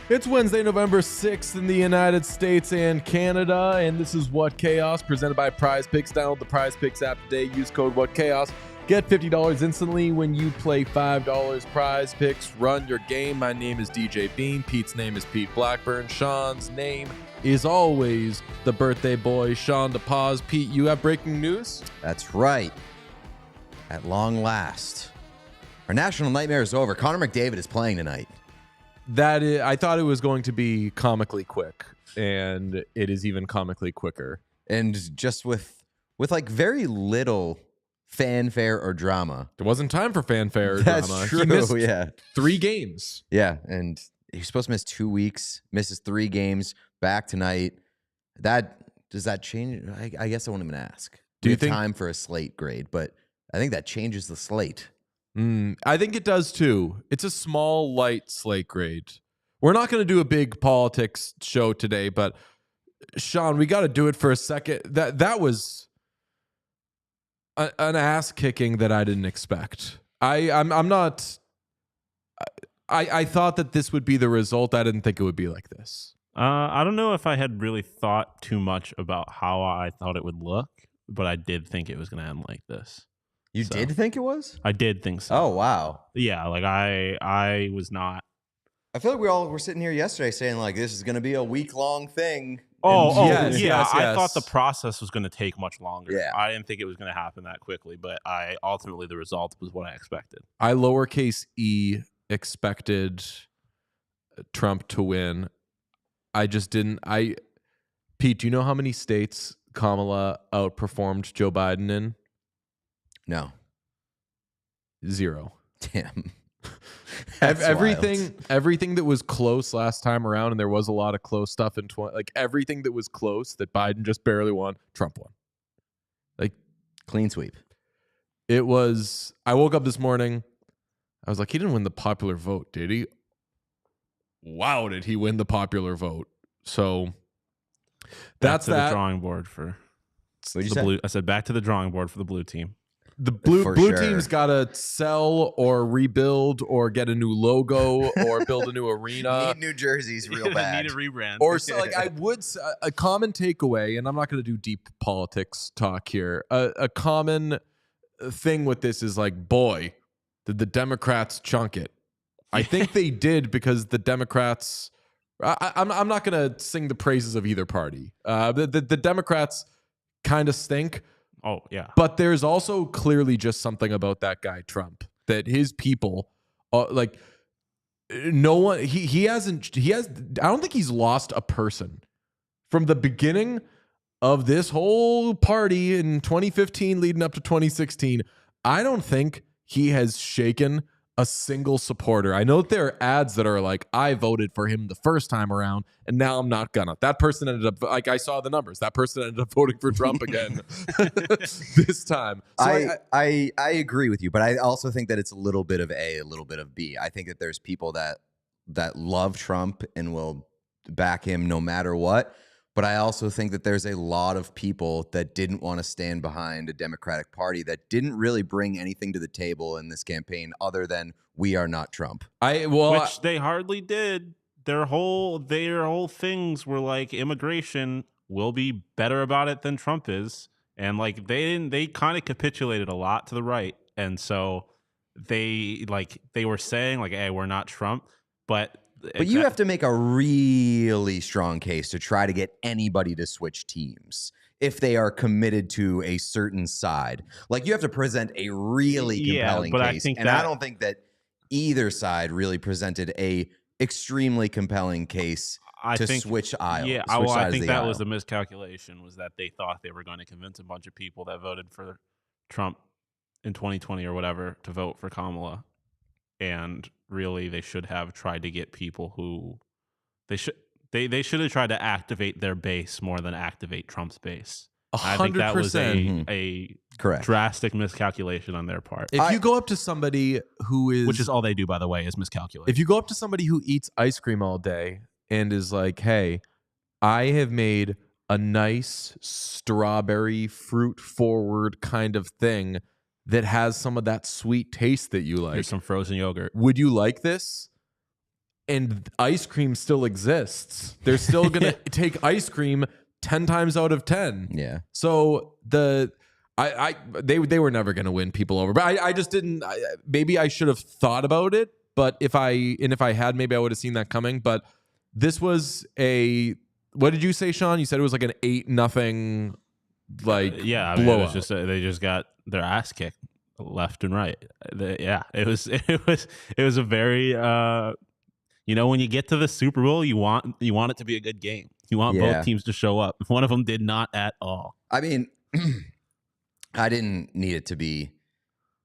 It's Wednesday, November 6th in the United States and Canada, and this is What Chaos, presented by Prize Picks. Download the Prize Picks app today. Use code What Chaos. Get $50 instantly when you play $5. Prize Picks. Run your game. My name is DJ Bean. Pete's name is Pete Blackburn. Sean's name is always the birthday boy, Sean DePaz. Pete, you have breaking news? That's right. At long last, our national nightmare is over. Connor McDavid is playing tonight. I thought it was going to be comically quick, and it is even comically quicker. And just with like very little fanfare or drama. There wasn't time for fanfare or That's drama. true, He missed yeah. 3 games. Yeah, and he's supposed to miss 2 weeks, misses 3 games, back tonight. Does that change? I guess I won't even ask. Do you have think time for a slate grade? But I think that changes the slate. I think it does too. It's a small, light slate grade. We're not going to do a big politics show today, but Sean, we got to do it for a second. That was an ass kicking that I didn't expect. I thought that this would be the result. I didn't think it would be like this. I don't know if I had really thought too much about how I thought it would look, but I did think it was going to end like this. You did think it was? I did think so. Oh, wow. Yeah, like I was not. I feel like we all were sitting here yesterday saying, like, this is going to be a week-long thing. Yes. I thought the process was going to take much longer. Yeah. I didn't think it was going to happen that quickly, but ultimately the result was what I expected. I lowercase e expected Trump to win. I just didn't. Pete, do you know how many states Kamala outperformed Joe Biden in? No. 0. Damn. Everything that was close last time around, and there was a lot of close stuff in everything that was close that Biden just barely won, Trump won. Like clean sweep. It was. I woke up this morning. I was like, he didn't win the popular vote, did he? Wow, did he win the popular vote? So that's the drawing board for the blue. I said back to the drawing board for the blue team. The blue team's got to sell or rebuild or get a new logo or build a new arena. Need new jerseys real bad. Need a rebrand. Or so, I would a common takeaway, and I'm not going to do deep politics talk here. A common thing with this is like, boy, did the Democrats chunk it? I think they did because the Democrats. I'm not going to sing the praises of either party. The Democrats kind of stink. Oh, yeah. But there's also clearly just something about that guy, Trump, that his people, no one, he has, I don't think he's lost a person from the beginning of this whole party in 2015 leading up to 2016. I don't think he has shaken a single supporter. I know that there are ads that are like, I voted for him the first time around and now I'm not gonna. That person ended up, like, I saw the numbers. That person ended up voting for Trump again this time. So I agree with you, but I also think that it's a little bit of A, a little bit of B. I think that there's people that love Trump and will back him no matter what. But I also think that there's a lot of people that didn't want to stand behind a Democratic Party that didn't really bring anything to the table in this campaign other than we are not Trump. Which they hardly did. Their whole things were like immigration will be better about it than Trump is. And like they kind of capitulated a lot to the right. And so they were saying like, hey, we're not Trump. But you have to make a really strong case to try to get anybody to switch teams if they are committed to a certain side. Like, you have to present a really compelling case. I don't think that either side really presented a extremely compelling case to switch aisles. Yeah, switch I sides of think the that aisle. was the miscalculation, was that they thought they were going to convince a bunch of people that voted for Trump in 2020 or whatever to vote for Kamala. And really, they should have tried to get people who they should have tried to activate their base more than activate Trump's base. I think that was a Correct. drastic miscalculation on their part. If you go up to somebody who is, Which is all they do, by the way, is miscalculate. if you go up to somebody who eats ice cream all day and is like, hey, I have made a nice strawberry fruit forward kind of thing that has some of that sweet taste that you like. Here's some frozen yogurt. Would you like this? And ice cream still exists. They're still going to take ice cream 10 times out of 10. Yeah. So they were never going to win people over. But I just didn't. Maybe I should have thought about it. But if I had, maybe I would have seen that coming. But this was what did you say, Sean? You said it was like an 8-0 yeah, blowout. It was just they just got their ass kicked left and right. It was a very when you get to the Super Bowl, you want it to be a good game. You want both teams to show up. One of them did not at all. I mean, I didn't need it to be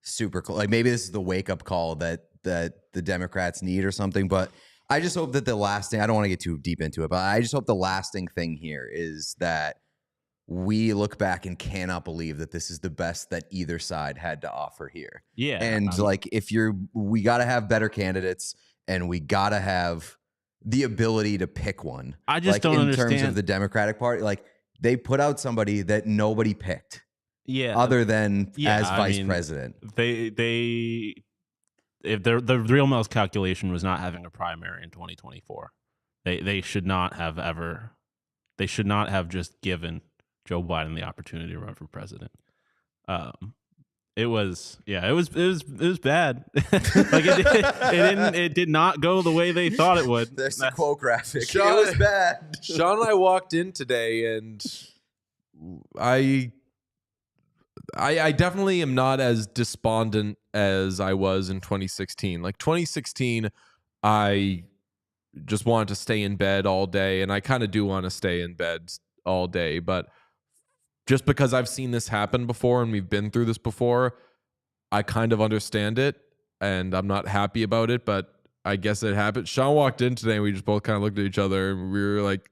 super cool. Like maybe this is the wake up call that the Democrats need or something. But I just hope that the lasting, I don't want to get too deep into it, but I just hope the lasting thing here is that we look back and cannot believe that this is the best that either side had to offer here. Yeah. And we got to have better candidates and we got to have the ability to pick one. I just don't understand. In terms of the Democratic Party, like they put out somebody that nobody picked. Yeah. Other than as vice president. The real miscalculation was not having a primary in 2024. They should not have just given Joe Biden the opportunity to run for president. It was bad. It did not go the way they thought it would. There's the quote graphic. Sean, it was bad. Sean and I walked in today, and I definitely am not as despondent as I was in 2016. Like 2016, I just wanted to stay in bed all day, and I kind of do want to stay in bed all day, but just because I've seen this happen before and we've been through this before, I kind of understand it, and I'm not happy about it, but I guess it happened. Sean walked in today, and we just both kind of looked at each other, and we were like,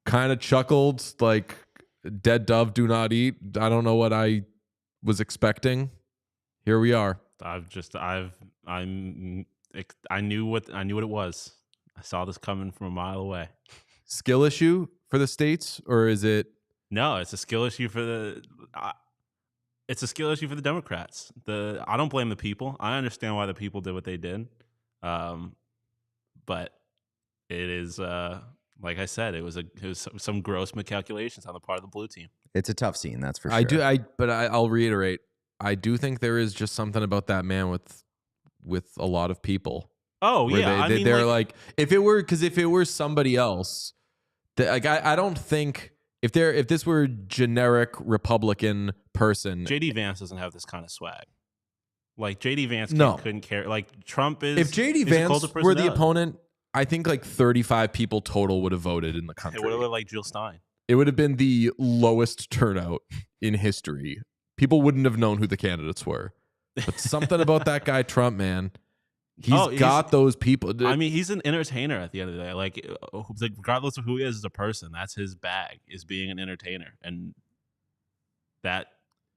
kind of chuckled, like, dead dove do not eat. I don't know what I was expecting. Here we are. I knew what it was. I saw this coming from a mile away. Skill issue for the states, or is it? No, it's a skill issue for the. It's a skill issue for the Democrats. I don't blame the people. I understand why the people did what they did, but it is like I said, it was some gross miscalculations on the part of the blue team. It's a tough scene, that's for sure. I'll reiterate. I do think there is just something about that man with a lot of people. Oh yeah, they're like if it were somebody else, I don't think if this were generic Republican person, JD Vance doesn't have this kind of swag. Like JD Vance couldn't care. Like Trump is. If JD Vance were the opponent, I think like 35 people total would have voted in the country. It would have been like Jill Stein. It would have been the lowest turnout in history. People wouldn't have known who the candidates were. But something about that guy Trump, man. He's got those people. I mean, he's an entertainer at the end of the day. Like regardless of who he is as a person, that's his bag, is being an entertainer. And that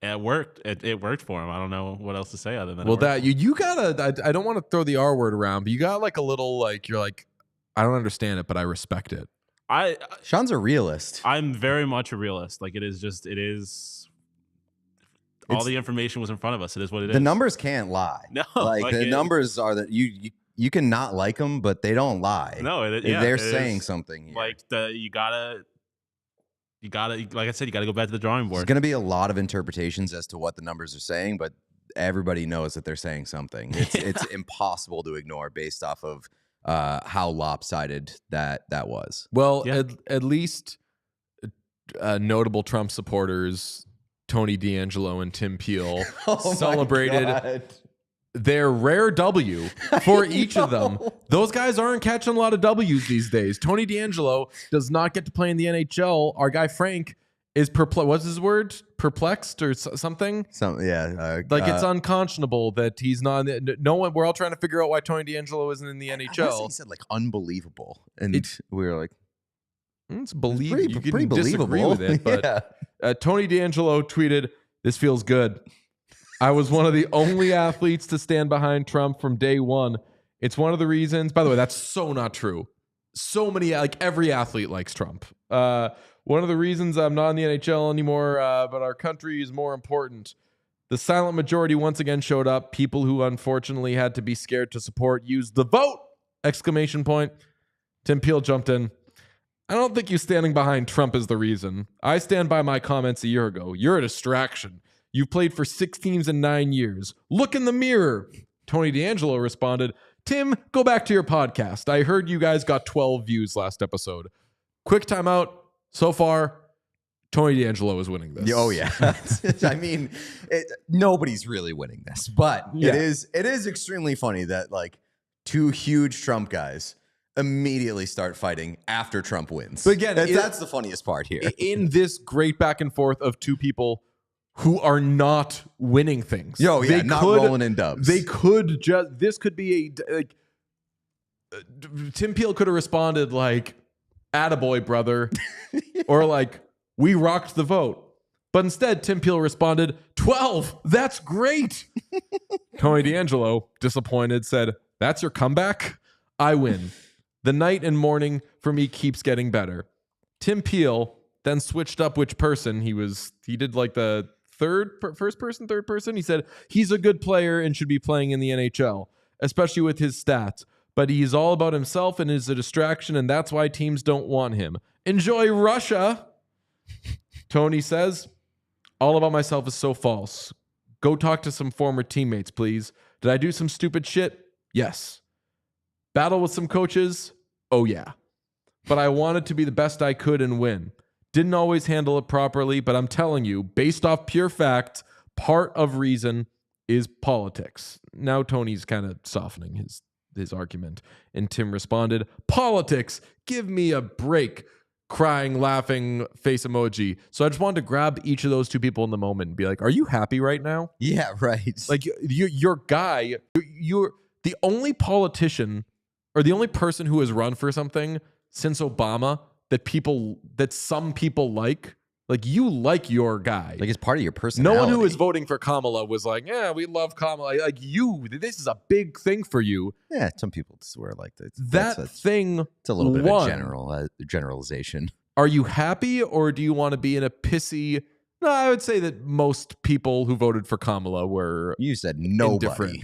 it worked. It worked for him. I don't know what else to say other than you gotta. I don't want to throw the R word around, but you got like a little like you're like, I don't understand it, but I respect it. Sean's a realist. I'm very much a realist. Like it is. All the information was in front of us. It is what it is. The numbers can't lie. No, like the numbers are that you can not like them, but they don't lie. No, they're saying something here. Like you gotta, like I said, you gotta go back to the drawing board. There's gonna be a lot of interpretations as to what the numbers are saying, but everybody knows that they're saying something. It's impossible to ignore based off of how lopsided that was. Well, at least notable Trump supporters, Tony D'Angelo and Tim Peel, celebrated their rare W for each of them. Those guys aren't catching a lot of W's these days. Tony DeAngelo does not get to play in the NHL. Our guy Frank is what's his word? Perplexed or something? It's unconscionable that he's not. No one. We're all trying to figure out why Tony DeAngelo isn't in the NHL. He said like unbelievable, and we were like, it's believable. You can pretty disagree believable with it, but Tony DeAngelo tweeted, "This feels good. I was one of the only athletes to stand behind Trump from day one. It's one of the reasons." By the way, that's so not true. So many, like every athlete likes Trump. One of the reasons I'm not in the NHL anymore, but our country is more important. The silent majority once again showed up. People who unfortunately had to be scared to support used the vote! Exclamation point. Tim Peel jumped in. I don't think you standing behind Trump is the reason. I stand by my comments a year ago. You're a distraction. You've played for 6 teams in 9 years. Look in the mirror. Tony DeAngelo responded, Tim, go back to your podcast. I heard you guys got 12 views last episode. Quick timeout. So far, Tony DeAngelo is winning this. Oh, yeah. I mean, nobody's really winning this, but it is extremely funny that like 2 huge Trump guys immediately start fighting after Trump wins. But again, that's the funniest part here. In this great back and forth of 2 people who are not winning things. Not rolling in dubs. They could just, this could be Tim Peel could have responded like, attaboy, brother, or like, we rocked the vote. But instead, Tim Peel responded, 12, that's great. Tony DeAngelo, disappointed, said, that's your comeback? I win. The night and morning for me keeps getting better. Tim Peel then switched up which person he did like the first person, third person. He said, he's a good player and should be playing in the NHL, especially with his stats. But he's all about himself and is a distraction, and that's why teams don't want him. Enjoy Russia, Tony says. All about myself is so false. Go talk to some former teammates, please. Did I do some stupid shit? Yes. Battle with some coaches? Oh, yeah. But I wanted to be the best I could and win. Didn't always handle it properly, but I'm telling you, based off pure fact, part of reason is politics. Now Tony's kind of softening his argument. And Tim responded, politics, give me a break. Crying, laughing, face emoji. So I just wanted to grab each of those 2 people in the moment and be like, are you happy right now? Yeah, right. Like your guy, you're the only politician or the only person who has run for something since Obama that some people like you like your guy. Like it's part of your personality. No one who was voting for Kamala was like, yeah, we love Kamala. Like this is a big thing for you. Yeah, some people swear like that. It's a little bit of a generalization. Are you happy or do you want to be in a pissy? No, I would say that most people who voted for Kamala were. You said nobody.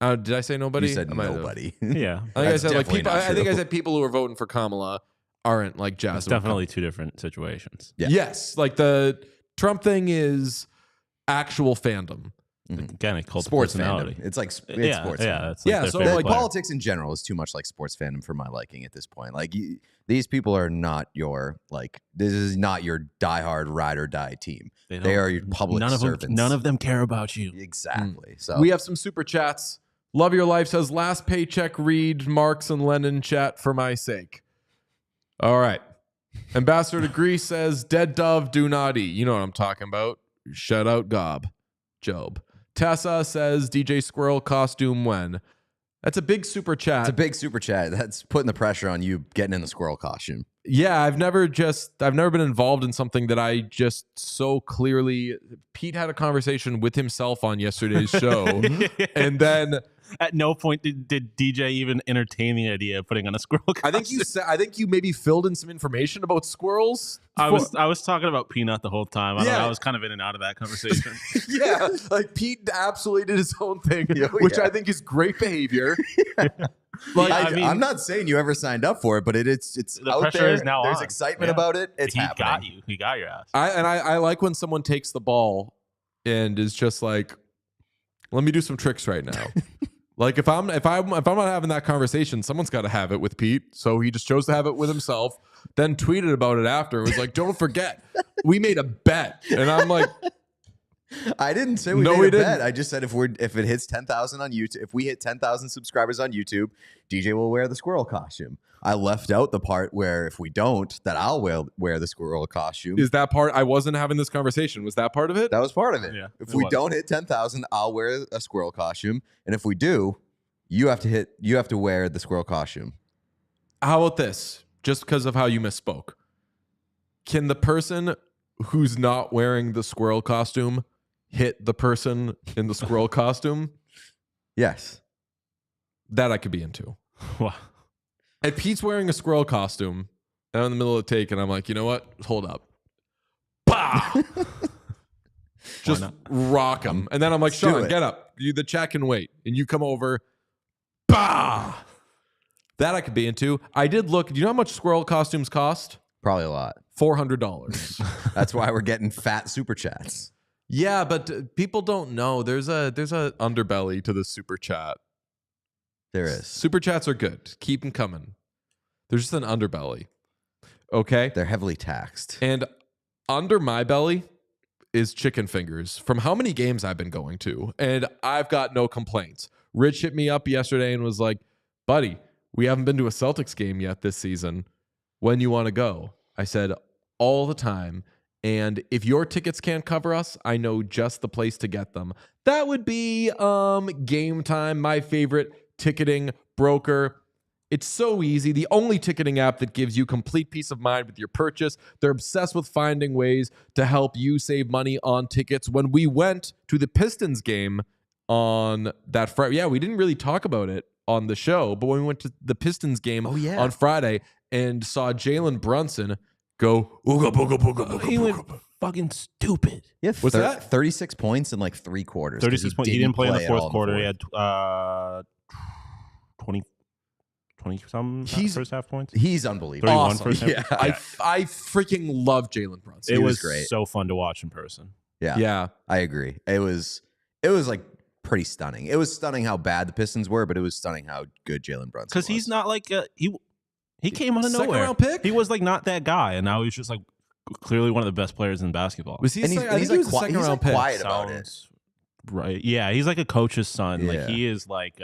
Did I say nobody? You said nobody. Yeah. I think I said like people. I think I said people who were voting for Kamala aren't like jazzed. It's definitely 2 different situations. Yeah. Yes, like the Trump thing is actual fandom. Again, it called sports personality. Fandom. It's like sports. Yeah. So like politics in general is too much like sports fandom for my liking at this point. Like these people are not your this is not your diehard ride or die team. They are your public servants. None of them care about you. Exactly. So we have some super chats. Love Your Life says, last paycheck read Marx and Lenin chat for my sake. All right. Ambassador to Greece says, dead dove do not eat. You know what I'm talking about. Shout out Job. Tessa says, DJ Squirrel costume when? That's a big super chat. It's a big super chat. That's putting the pressure on you getting in the squirrel costume. Yeah, I've never been involved in something that I just so clearly. Pete had a conversation with himself on yesterday's show, and then at no point did DJ even entertain the idea of putting on a squirrel costume. I think you maybe filled in some information about squirrels. I was talking about Peanut the whole time. I was kind of in and out of that conversation. Yeah, like Pete absolutely did his own thing, which I think is great behavior. Like I'm not saying you ever signed up for it, but it's the out pressure there. is now There's on. excitement about it. It's happening. He got your ass. I like when someone takes the ball and is just like, let me do some tricks right now. Like if I'm not having that conversation, someone's got to have it with Pete. So he just chose to have it with himself. Then tweeted about it after. It was like, don't forget, we made a bet, and I'm like, I didn't say we made a bet. I just said if it hits 10,000 on YouTube, if we hit 10,000 subscribers on YouTube, DJ will wear the squirrel costume. I left out the part where if we don't, that I'll wear the squirrel costume. Is that part? I wasn't having this conversation. Was that part of it? That was part of it. Yeah, if we don't hit 10,000, I'll wear a squirrel costume, and if we do, you have to wear the squirrel costume. How about this? Just because of how you misspoke, can the person who's not wearing the squirrel costume hit the person in the squirrel costume? Yes. That I could be into. Wow. If Pete's wearing a squirrel costume, and I'm in the middle of the take, and I'm like, you know what? Hold up. Bah! Just rock him. And then I'm like, Sean, get up. The chat can wait. And you come over. Bah! That I could be into. I did look. Do you know how much squirrel costumes cost? Probably a lot. $400. That's why we're getting fat super chats. Yeah, but people don't know. There's a underbelly to the super chat. There is. Super chats are good. Keep them coming. There's just an underbelly. Okay? They're heavily taxed. And under my belly is chicken fingers from how many games I've been going to. And I've got no complaints. Rich hit me up yesterday and was like, buddy, we haven't been to a Celtics game yet this season. When you want to go? I said, all the time. And if your tickets can't cover us, I know just the place to get them. That would be Game Time, my favorite ticketing broker. It's so easy. The only ticketing app that gives you complete peace of mind with your purchase. They're obsessed with finding ways to help you save money on tickets. When we went to the Pistons game on that Friday, we didn't really talk about it on the show, but when we went to the Pistons game on Friday and saw Jalen Brunson go ooga booga booga booga, he went fucking stupid. Yeah, what's that? 36 points in like 3 quarters. 36 points. He didn't play in the fourth quarter. He had 20 some first half points. He's unbelievable. 31 awesome. first half. Yeah. I freaking love Jalen Brunson. It was great. so fun to watch in person. Yeah, I agree. It was like pretty stunning. It was stunning how bad the Pistons were, but it was stunning how good Jalen Brunson was. Because he's not like he came out of Second nowhere. round pick? He was like not that guy, and now he's just like clearly one of the best players in basketball. Was he? And I think he was a second round pick. Quiet about it. Right? Yeah, he's like a coach's son. Yeah. Like he is like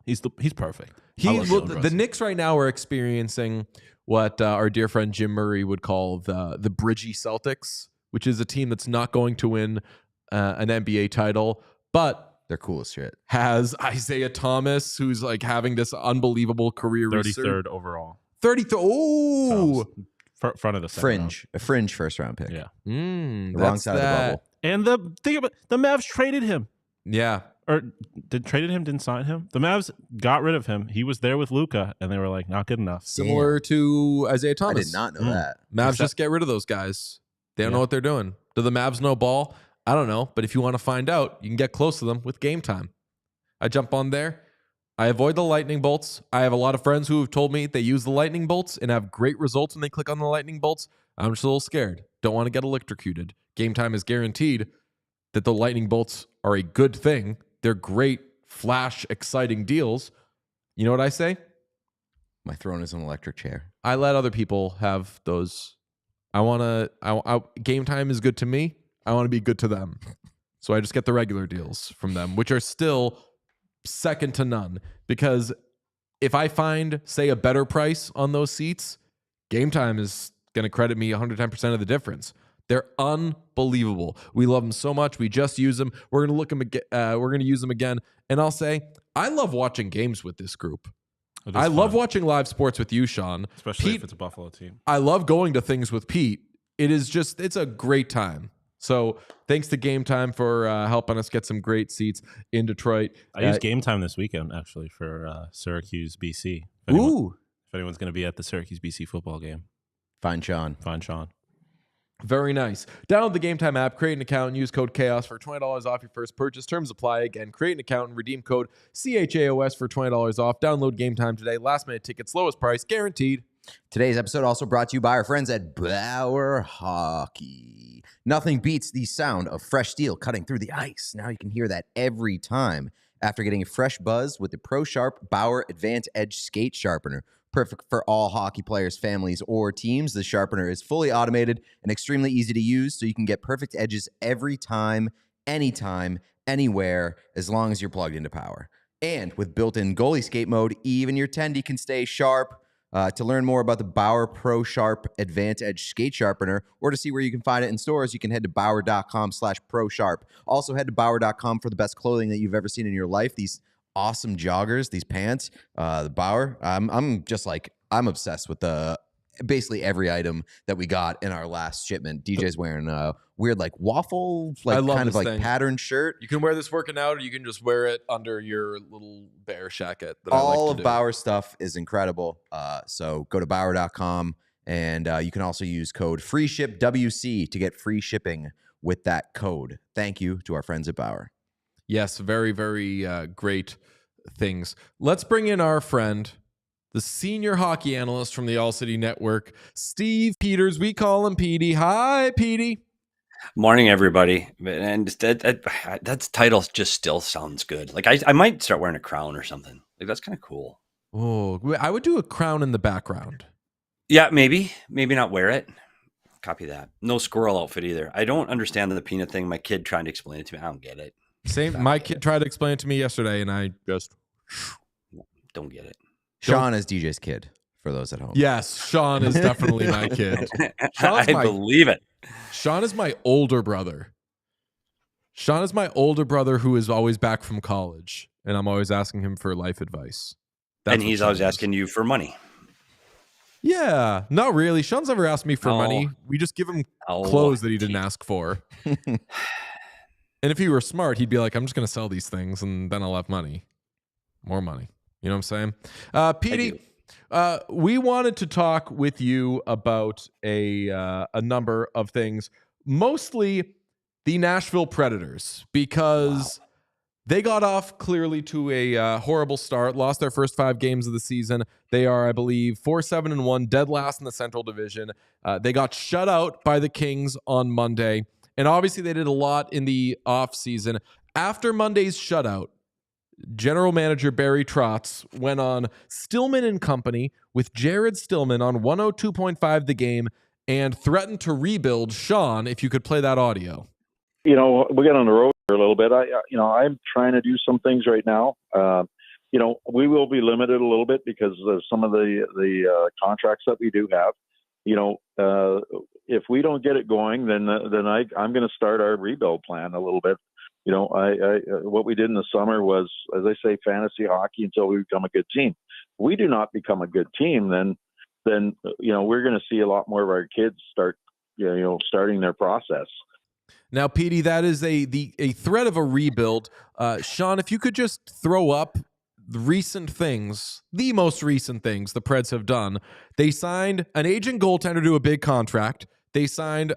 he's perfect. The Knicks right now are experiencing what our dear friend Jim Murray would call the bridgy Celtics, which is a team that's not going to win an NBA title, but they're cool as shit. Has Isaiah Thomas, who's like having this unbelievable career. 33rd overall. 33rd. Oh, front of the second a fringe first round pick. Yeah, the wrong side of the bubble. And the thing about the Mavs traded him. Yeah, or didn't sign him. The Mavs got rid of him. He was there with Luka, and they were like, not good enough. Similar to Isaiah Thomas. I did not know that. Mavs just get rid of those guys. They don't know what they're doing. Do the Mavs know ball? I don't know, but if you want to find out, you can get close to them with Game Time. I jump on there. I avoid the lightning bolts. I have a lot of friends who have told me they use the lightning bolts and have great results when they click on the lightning bolts. I'm just a little scared. Don't want to get electrocuted. Game Time is guaranteed that the lightning bolts are a good thing. They're great, flash, exciting deals. You know what I say? My throne is an electric chair. I let other people have those. Game Time is good to me. I want to be good to them. So I just get the regular deals from them, which are still second to none. Because if I find, say, a better price on those seats, Game Time is going to credit me 110% of the difference. They're unbelievable. We love them so much. We just use them. We're going to use them again. And I'll say, I love watching games with this group. I love watching live sports with you, Sean. Especially Pete, if it's a Buffalo team. I love going to things with Pete. It's a great time. So thanks to Game Time for helping us get some great seats in Detroit. I used Game Time this weekend, actually, for Syracuse, BC. If anyone's going to be at the Syracuse, BC football game. Find Sean. Very nice. Download the Game Time app, create an account, and use code CHAOS for $20 off your first purchase. Terms apply. Again, create an account and redeem code CHAOS for $20 off. Download Game Time today. Last minute tickets, lowest price, guaranteed. Today's episode also brought to you by our friends at Bauer Hockey. Nothing beats the sound of fresh steel cutting through the ice. Now you can hear that every time after getting a fresh buzz with the Pro Sharp Bauer Advanced Edge Skate Sharpener. Perfect for all hockey players, families, or teams. The sharpener is fully automated and extremely easy to use, so you can get perfect edges every time, anytime, anywhere, as long as you're plugged into power. And with built-in goalie skate mode, even your tendy can stay sharp. To learn more about the Bauer Pro Sharp Advanced Edge Skate Sharpener, or to see where you can find it in stores, you can head to bauer.com/prosharp. Also head to bauer.com for the best clothing that you've ever seen in your life. These awesome joggers, these pants, the Bauer. I'm obsessed with basically every item that we got in our last shipment. DJ's wearing a weird like waffle, like kind of like thing. Patterned shirt. You can wear this working out, or you can just wear it under your little bear jacket. All of Bauer stuff is incredible. So go to bauer.com, and you can also use code FREESHIPWC to get free shipping with that code. Thank you to our friends at Bauer. Yes, very, very great things. Let's bring in our friend, the senior hockey analyst from the All-City Network, Steve Peters. We call him Petey. Hi, Petey. Morning, everybody. And that title just still sounds good. Like I might start wearing a crown or something. Like that's kind of cool. Oh, I would do a crown in the background. Yeah, maybe not wear it. Copy that. No squirrel outfit either. I don't understand the peanut thing. My kid trying to explain it to me. I don't get it. Same. My kid tried to explain it to me yesterday, and I just don't get it. Sean is DJ's kid, for those at home. Yes, Sean is definitely my kid. I believe it. Sean is my older brother. Sean is my older brother who is always back from college, and I'm always asking him for life advice. And he's always asking you for money. Yeah, not really. Sean's never asked me for money. We just give him clothes that he didn't ask for. And if he were smart, he'd be like, I'm just going to sell these things, and then I'll have money. More money. You know what I'm saying? Petey, we wanted to talk with you about a number of things, mostly the Nashville Predators, because they got off clearly to a horrible start, lost their first 5 games of the season. They are, I believe, 4-7-1, dead last in the Central Division. They got shut out by the Kings on Monday, and obviously they did a lot in the offseason. After Monday's shutout, General Manager Barry Trotz went on Stillman and Company with Jared Stillman on 102.5 The Game and threatened to rebuild. Sean, if you could play that audio. You know, we got on the road for a little bit. I'm trying to do some things right now. We will be limited a little bit because of some of the contracts that we do have. If we don't get it going, then I'm going to start our rebuild plan a little bit. What we did in the summer was, as I say, fantasy hockey until we become a good team. If we do not become a good team, then we're going to see a lot more of our kids starting their process. Now, Petey, that is a threat of a rebuild. Sean, if you could just throw up the most recent things the Preds have done. They signed an aging goaltender to a big contract. They signed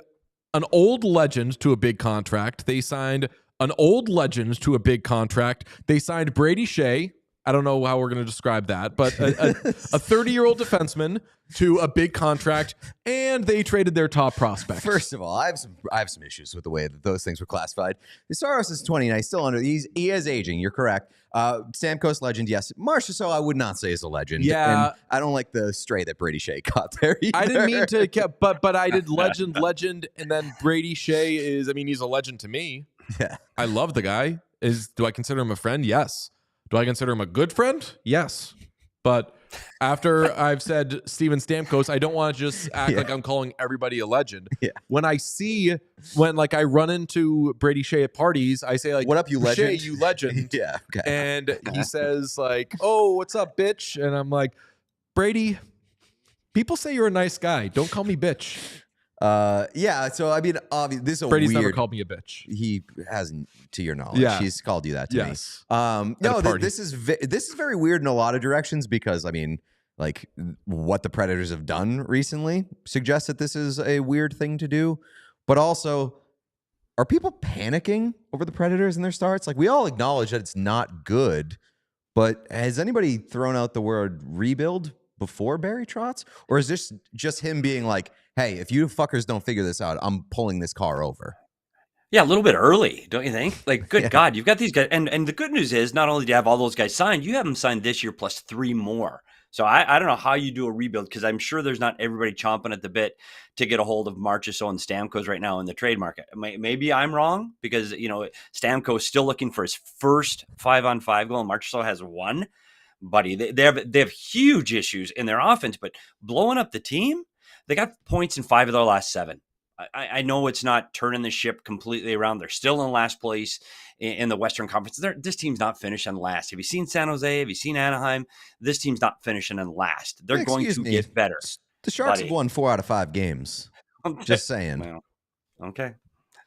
an old legend to a big contract. They signed an old legend to a big contract. They signed Brady Shea. I don't know how we're going to describe that, but a 30-year-old defenseman to a big contract, and they traded their top prospect. First of all, I have some issues with the way that those things were classified. Saros is 29, still under. He is aging. You're correct. Stamkos legend, yes. Marchessault, I would not say is a legend. Yeah, and I don't like the stray that Brady Shea got there either. I didn't mean to, but I did legend, and then Brady Shea is. I mean, he's a legend to me. Yeah, I love the guy. Do I consider him a friend? Yes. Do I consider him a good friend? Yes. But after I've said Steven Stamkos, I don't want to just act like I'm calling everybody a legend. Yeah. When I run into Brady Shea at parties, I say like, "What up, you legend? Shea, you legend." Yeah. Okay. And he says like, "Oh, what's up, bitch?" And I'm like, Brady, people say you're a nice guy. Don't call me bitch. Yeah. So I mean, obviously, this is a Brady's weird. never called me a bitch. He hasn't, to your knowledge. Yeah. He's called you that to yes. me. No, this is very weird in a lot of directions because I mean, like what the Predators have done recently suggests that this is a weird thing to do, but also, are people panicking over the Predators and their starts? Like we all acknowledge that it's not good, but has anybody thrown out the word rebuild before Barry Trotz, or is this just him being like, hey, if you fuckers don't figure this out, I'm pulling this car over? Yeah, a little bit early, don't you think? Like, good Yeah. God, you've got these guys. And the good news is not only do you have all those guys signed, you have them signed this year plus 3 more. So I don't know how you do a rebuild because I'm sure there's not everybody chomping at the bit to get a hold of Marchessault and Stamkos right now in the trade market. Maybe I'm wrong because, Stamkos is still looking for his first 5-on-5 goal and Marchessault has one. Buddy, they have huge issues in their offense, but blowing up the team, they got points in 5 of their last 7. I know it's not turning the ship completely around. They're still in last place in the Western Conference. This team's not finishing last. Have you seen San Jose? Have you seen Anaheim? This team's not finishing in last. They're going to get better. The Sharks buddy. have won 4 out of 5 games. Just saying. Well, okay.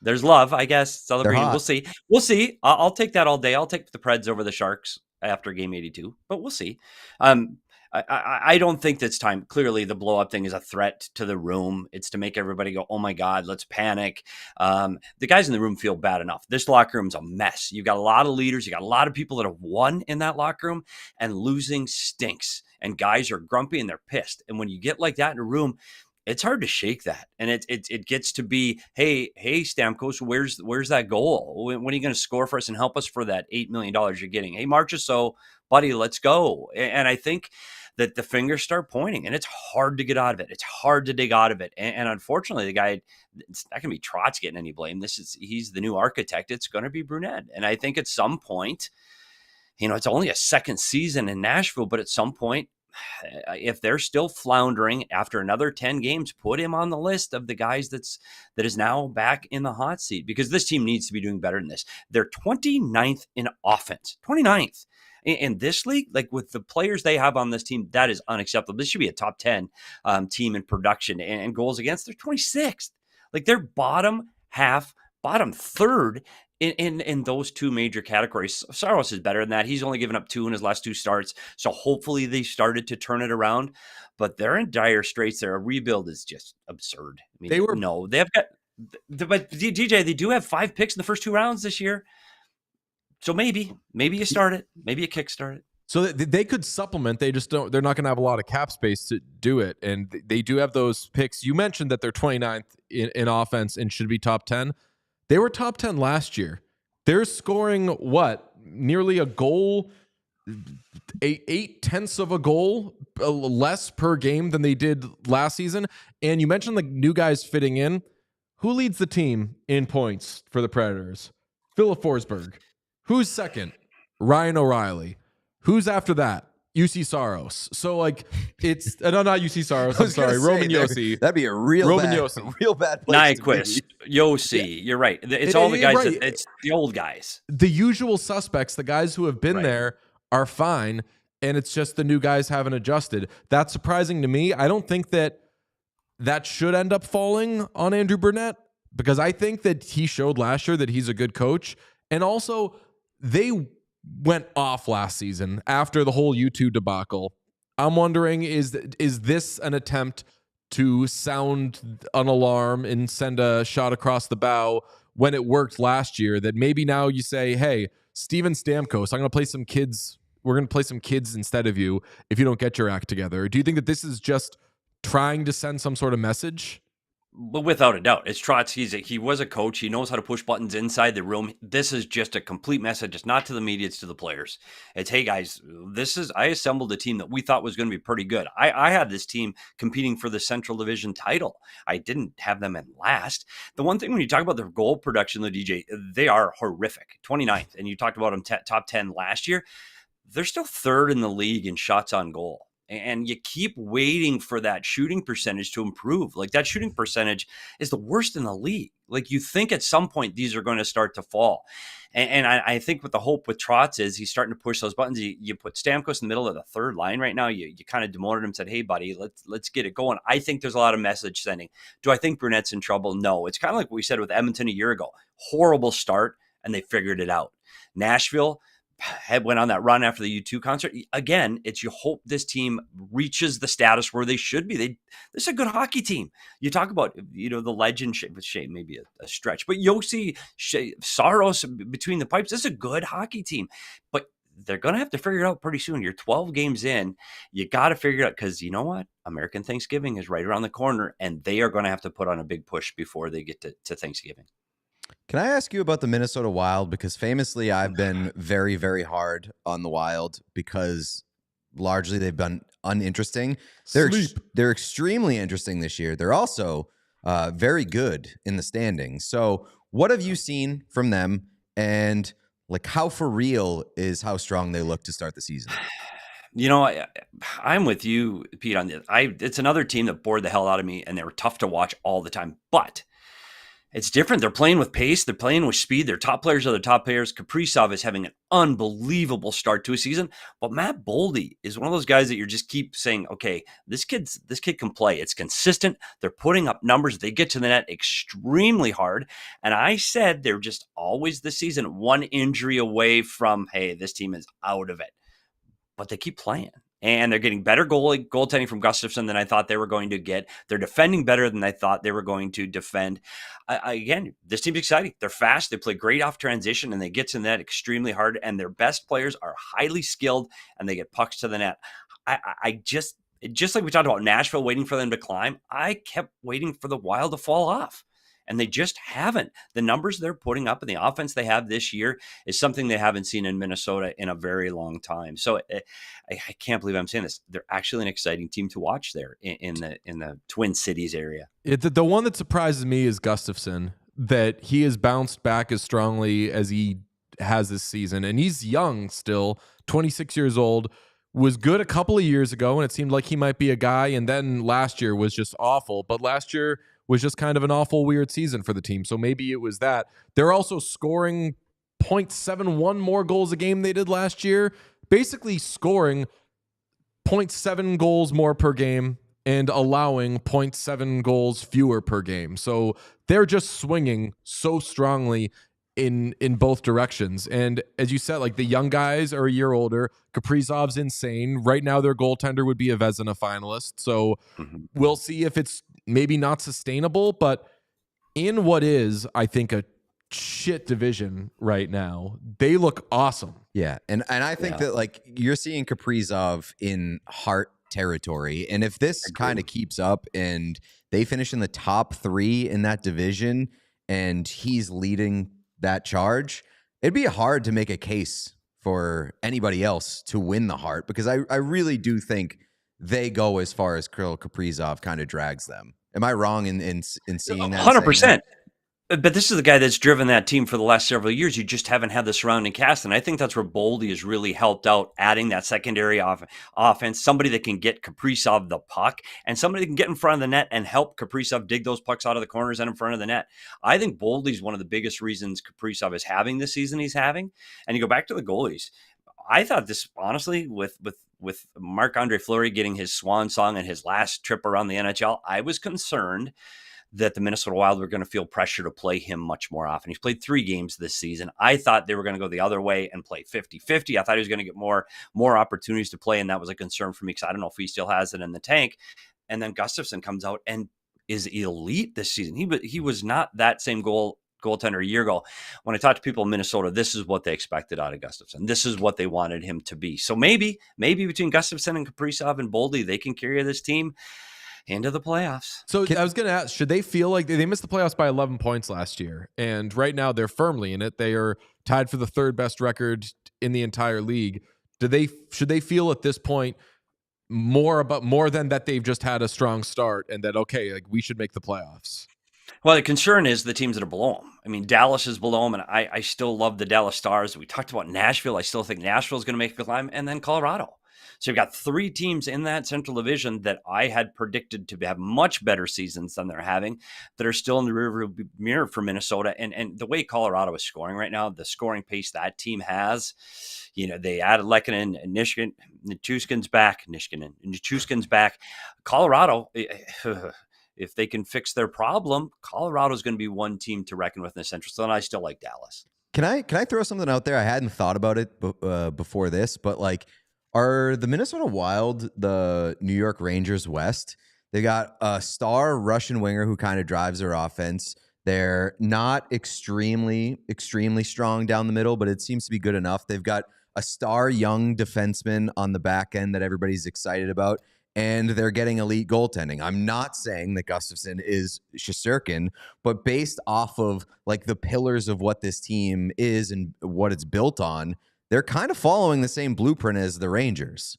There's love, I guess. Celebrating. We'll see. We'll see. I'll take that all day. I'll take the Preds over the Sharks after game 82, but we'll see. I don't think that's time. Clearly, the blow up thing is a threat to the room. It's to make everybody go, oh my God, let's panic. The guys in the room feel bad enough. This locker room's a mess. You've got a lot of leaders. You got a lot of people that have won in that locker room, and losing stinks. And guys are grumpy and they're pissed. And when you get like that in a room, it's hard to shake that. And it gets to be, hey, Stamkos, where's that goal? When are you going to score for us and help us for that $8 million you're getting? Hey, Marchessault, buddy, let's go. And I think that the fingers start pointing, and it's hard to get out of it. It's hard to dig out of it. And unfortunately, the guy, it's not going to be Trotz getting any blame. He's the new architect. It's going to be Brunette. And I think at some point, it's only a second season in Nashville, but at some point, if they're still floundering after another 10 games, put him on the list of the guys that is now back in the hot seat, because this team needs to be doing better than this. They're 29th in offense, 29th. In this league, like with the players they have on this team, that is unacceptable. This should be a top 10 team in production and goals against. They're 26th. Like they're bottom third in those two major categories. Saros is better than that. He's only given up 2 in his last 2 starts. So hopefully they started to turn it around, but they're in dire straits there. A rebuild is just absurd. I mean, but DJ, they do have 5 picks in the first 2 rounds this year. So maybe you start it. Maybe you kickstart it. So they could supplement. They just don't. They're not going to have a lot of cap space to do it. And they do have those picks. You mentioned that they're 29th in offense and should be top 10. They were top 10 last year. They're scoring nearly a goal, 0.8 of a goal less per game than they did last season. And you mentioned the new guys fitting in. Who leads the team in points for the Predators? Philip Forsberg. Who's second? Ryan O'Reilly. Who's after that? Juuse Saros. So it's no, not Juuse Saros. I'm sorry, Roman Josi. That'd be a real bad place. Nyquist, Josi. You're right. It's all the guys. Right. It's the old guys. The usual suspects, the guys who have been there, are fine, and it's just the new guys haven't adjusted. That's surprising to me. I don't think that should end up falling on Andrew Brunette, because I think that he showed last year that he's a good coach, and also they went off last season after the whole U2 debacle. I'm wondering, is this an attempt to sound an alarm and send a shot across the bow when it worked last year, that maybe now you say, hey, Steven Stamkos, I'm going to play some kids. We're going to play some kids instead of you if you don't get your act together. Or do you think that this is just trying to send some sort of message? But without a doubt, it's Trotz. He was a coach. He knows how to push buttons inside the room. This is just a complete message. It's not to the media, it's to the players. It's, hey guys, I assembled a team that we thought was going to be pretty good. I had this team competing for the Central Division title. I didn't have them in last. The one thing when you talk about their goal production, the DJ, they are horrific. 29th, and you talked about them top 10 last year. They're still 3rd in the league in shots on goal. And you keep waiting for that shooting percentage to improve. Like that shooting percentage is the worst in the league. Like you think at some point these are going to start to fall. And I think what the hope with Trotz is he's starting to push those buttons. You put Stamkos in the middle of the 3rd line right now. You kind of demoted him and said, hey, buddy, let's get it going. I think there's a lot of message sending. Do I think Brunette's in trouble? No. It's kind of like what we said with Edmonton a year ago. Horrible start, and they figured it out. Nashville went on that run after the U2 concert. Again, it's you hope this team reaches the status where they should be. This is a good hockey team. You talk about, the legend, Shea maybe a stretch, but Juuse Saros between the pipes, this is a good hockey team. But they're going to have to figure it out pretty soon. You're 12 games in. You got to figure it out, because you know what? American Thanksgiving is right around the corner, and they are going to have to put on a big push before they get to Thanksgiving. Can I ask you about the Minnesota Wild? Because famously, I've been very, very hard on the Wild because largely they've been uninteresting. They're extremely interesting this year. They're also very good in the standings. So what have you seen from them? And like, how for real is how strong they look to start the season? You know, I'm with you, Pete, on this. It's another team that bored the hell out of me, and they were tough to watch all the time. But it's different. They're playing with pace. They're playing with speed. Their top players are the top players. Kaprizov is having an unbelievable start to a season. But Matt Boldy is one of those guys that you just keep saying, okay, this kid can play. It's consistent. They're putting up numbers. They get to the net extremely hard. And I said they're just always this season one injury away from, hey, this team is out of it. But they keep playing. And they're getting better goaltending from Gustafsson than I thought they were going to get. They're defending better than I thought they were going to defend. Again, this team's exciting. They're fast. They play great off transition, and they get to the net extremely hard. And their best players are highly skilled, and they get pucks to the net. Just like we talked about Nashville waiting for them to climb, I kept waiting for the Wild to fall off. And they just haven't. The numbers they're putting up and the offense they have this year is something they haven't seen in Minnesota in a very long time. So I can't believe I'm saying this. They're actually an exciting team to watch there in the Twin Cities area. The one that surprises me is Gustafsson, that he has bounced back as strongly as he has this season. And he's young still, 26 years old, was good a couple of years ago, and it seemed like he might be a guy. And then last year was just awful. But last year was just kind of an awful, weird season for the team. So maybe it was that. They're also scoring 0.71 more goals a game they did last year, basically scoring 0.7 goals more per game and allowing 0.7 goals fewer per game. So they're just swinging so strongly in both directions. And as you said, like the young guys are a year older. Kaprizov's insane. Right now, their goaltender would be a Vezina finalist. So we'll see if it's maybe not sustainable, but in what is, I think, a shit division right now, they look awesome. Yeah. And I think that like you're seeing Kaprizov in heart territory. And if this kind of keeps up and they finish in the top 3 in that division and he's leading that charge, it'd be hard to make a case for anybody else to win the Hart, because I really do think they go as far as Kirill Kaprizov kind of drags them. Am I wrong in seeing that? 100%. But this is the guy that's driven that team for the last several years. You just haven't had the surrounding cast. And I think that's where Boldy has really helped out, adding that secondary offense, somebody that can get Kaprizov the puck and somebody that can get in front of the net and help Kaprizov dig those pucks out of the corners and in front of the net. I think Boldy's one of the biggest reasons Kaprizov is having the season he's having. And you go back to the goalies. I thought this, honestly, with Marc-Andre Fleury getting his swan song and his last trip around the NHL, I was concerned that the Minnesota Wild were going to feel pressure to play him much more often. He's played 3 games this season. I thought they were going to go the other way and play 50-50. I thought he was going to get more opportunities to play, and that was a concern for me because I don't know if he still has it in the tank. And then Gustafsson comes out and is elite this season. He was not that same goaltender a year ago. When I talked to people in Minnesota, this is what they expected out of Gustafsson. This is what they wanted him to be. So maybe between Gustafsson and Kaprizov and Boldy, they can carry this team into the playoffs. So I was going to ask, should they feel like they missed the playoffs by 11 points last year? And right now they're firmly in it. They are tied for the 3rd best record in the entire league. Should they feel at this point more than that they've just had a strong start and that, okay, like we should make the playoffs? Well, the concern is the teams that are below them. I mean, Dallas is below them, and I still love the Dallas Stars. We talked about Nashville. I still think Nashville is going to make a climb, and then Colorado. So you've got 3 teams in that Central Division that I had predicted to have much better seasons than they're having, that are still in the rearview mirror for Minnesota. And the way Colorado is scoring right now, the scoring pace that team has, they added Lehkonen and Nichushkin's back. Colorado, if they can fix their problem, Colorado's going to be one team to reckon with in the Central. So then I still like Dallas. Can I throw something out there? I hadn't thought about it before this, but like, are the Minnesota Wild the New York Rangers West? They got a star Russian winger who kind of drives their offense. They're not extremely strong down the middle, but it seems to be good enough. They've got a star young defenseman on the back end that everybody's excited about. and they're getting elite goaltending. I'm not saying that Gustafsson is Shesterkin, but based off of like the pillars of what this team is and what it's built on, they're kind of following the same blueprint as the Rangers.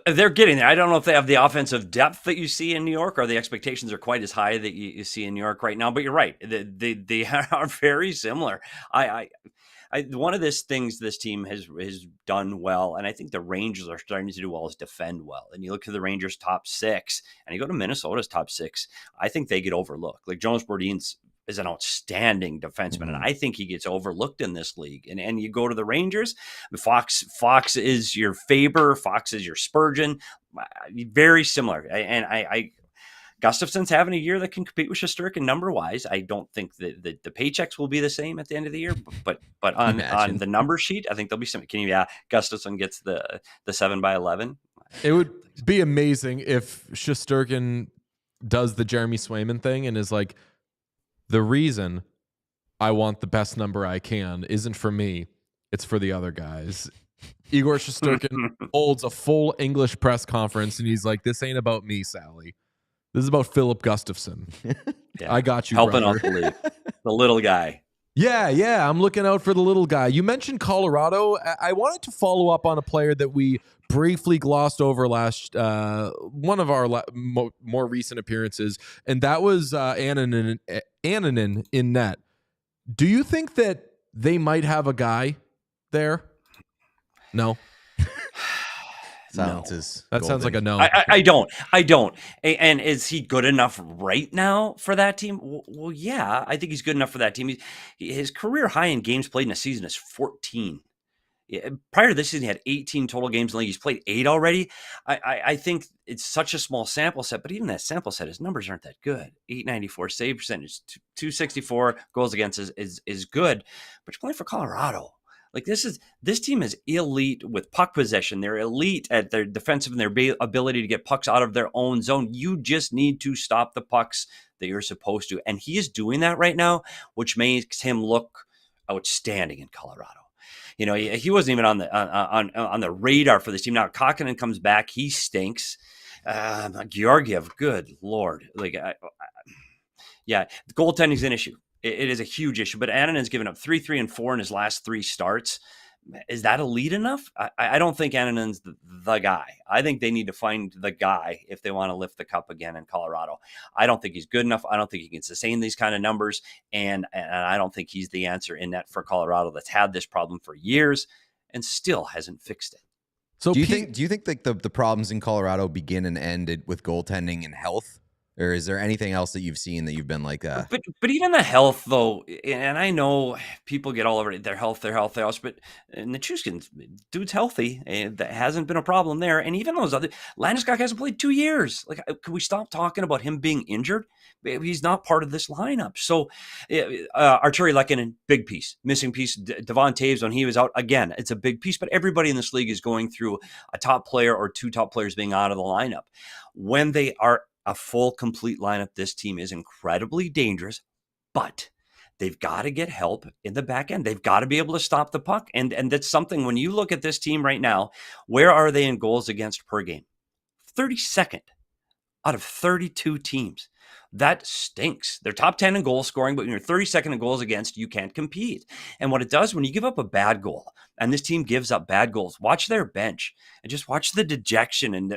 They're getting there. I don't know if they have the offensive depth that you see in New York, or the expectations are quite as high that you see in New York right now. But you're right; they are very similar. One of these things this team has done well, and I think the Rangers are starting to do well, is defend well. And you look at the Rangers' top 6, and you go to Minnesota's top 6. I think they get overlooked. Like Jonas Brodin's is an outstanding defenseman, and I think he gets overlooked in this league. And you go to the Rangers, Fox is your Faber, Fox is your Spurgeon, very similar. And I Gustafsson's having a year that can compete with Shesterkin number-wise. I don't think that the paychecks will be the same at the end of the year, but on the number sheet, I think there'll be some. Gustafsson gets the 7x11. It would be amazing if Shesterkin does the Jeremy Swayman thing and is like, the reason I want the best number I can isn't for me, it's for the other guys. Igor Shesterkin holds a full English press conference, and he's like, this ain't about me, Sally. This is about Philip Gustafsson. I got you, helping brother. out the league. The little guy. Yeah, I'm looking out for the little guy. You mentioned Colorado. I wanted to follow up on a player that we briefly glossed over last one of our more recent appearances, and that was Annunen in net. Do you think that they might have a guy there? No. Silences. That sounds like a no. I don't. And is he good enough right now for that team? Well, yeah, I think he's good enough for that team. His career high in games played in a season is 14. Prior to this season, he had 18 total games in the league. He's played 8 already. I think it's such a small sample set, but even that sample set, his numbers aren't that good. 894 save percentage, 264 goals against is good, but you're playing for Colorado. Like this team is elite with puck possession. They're elite at their defensive and their ability to get pucks out of their own zone. You just need to stop the pucks that you're supposed to. And he is doing that right now, which makes him look outstanding in Colorado. You know, he wasn't even on the radar for this team. Now Kakkonen comes back. He stinks. Georgiev, good Lord. The goaltending is an issue. It is a huge issue, but Annanen's given up 3, 3, and 4 in his last 3 starts. Is that elite enough? I don't think Annanen's the guy. I think they need to find the guy if they want to lift the cup again in Colorado. I don't think he's good enough. I don't think he can sustain these kind of numbers, and I don't think he's the answer in net for Colorado that's had this problem for years and still hasn't fixed it. So do you think like the problems in Colorado begin and end with goaltending and health? Or is there anything else that you've seen that you've been like, But even the health, though, and I know people get all over their health, but Nichushkin, dude's healthy, and that hasn't been a problem there. And even those other, Landeskog hasn't played 2 years. Like, can we stop talking about him being injured? He's not part of this lineup. So, Arturi Lehkonen, big piece, missing piece. Devon Toews, when he was out, again, it's a big piece. But everybody in this league is going through a top player or 2 top players being out of the lineup. When they are a full, complete lineup, this team is incredibly dangerous, but they've got to get help in the back end. They've got to be able to stop the puck. And that's something, when you look at this team right now, where are they in goals against per game? 32nd out of 32 teams. That stinks. They're top 10 in goal scoring, but when you're 32nd in goals against, you can't compete. And what it does when you give up a bad goal, and this team gives up bad goals, watch their bench and just watch the dejection. And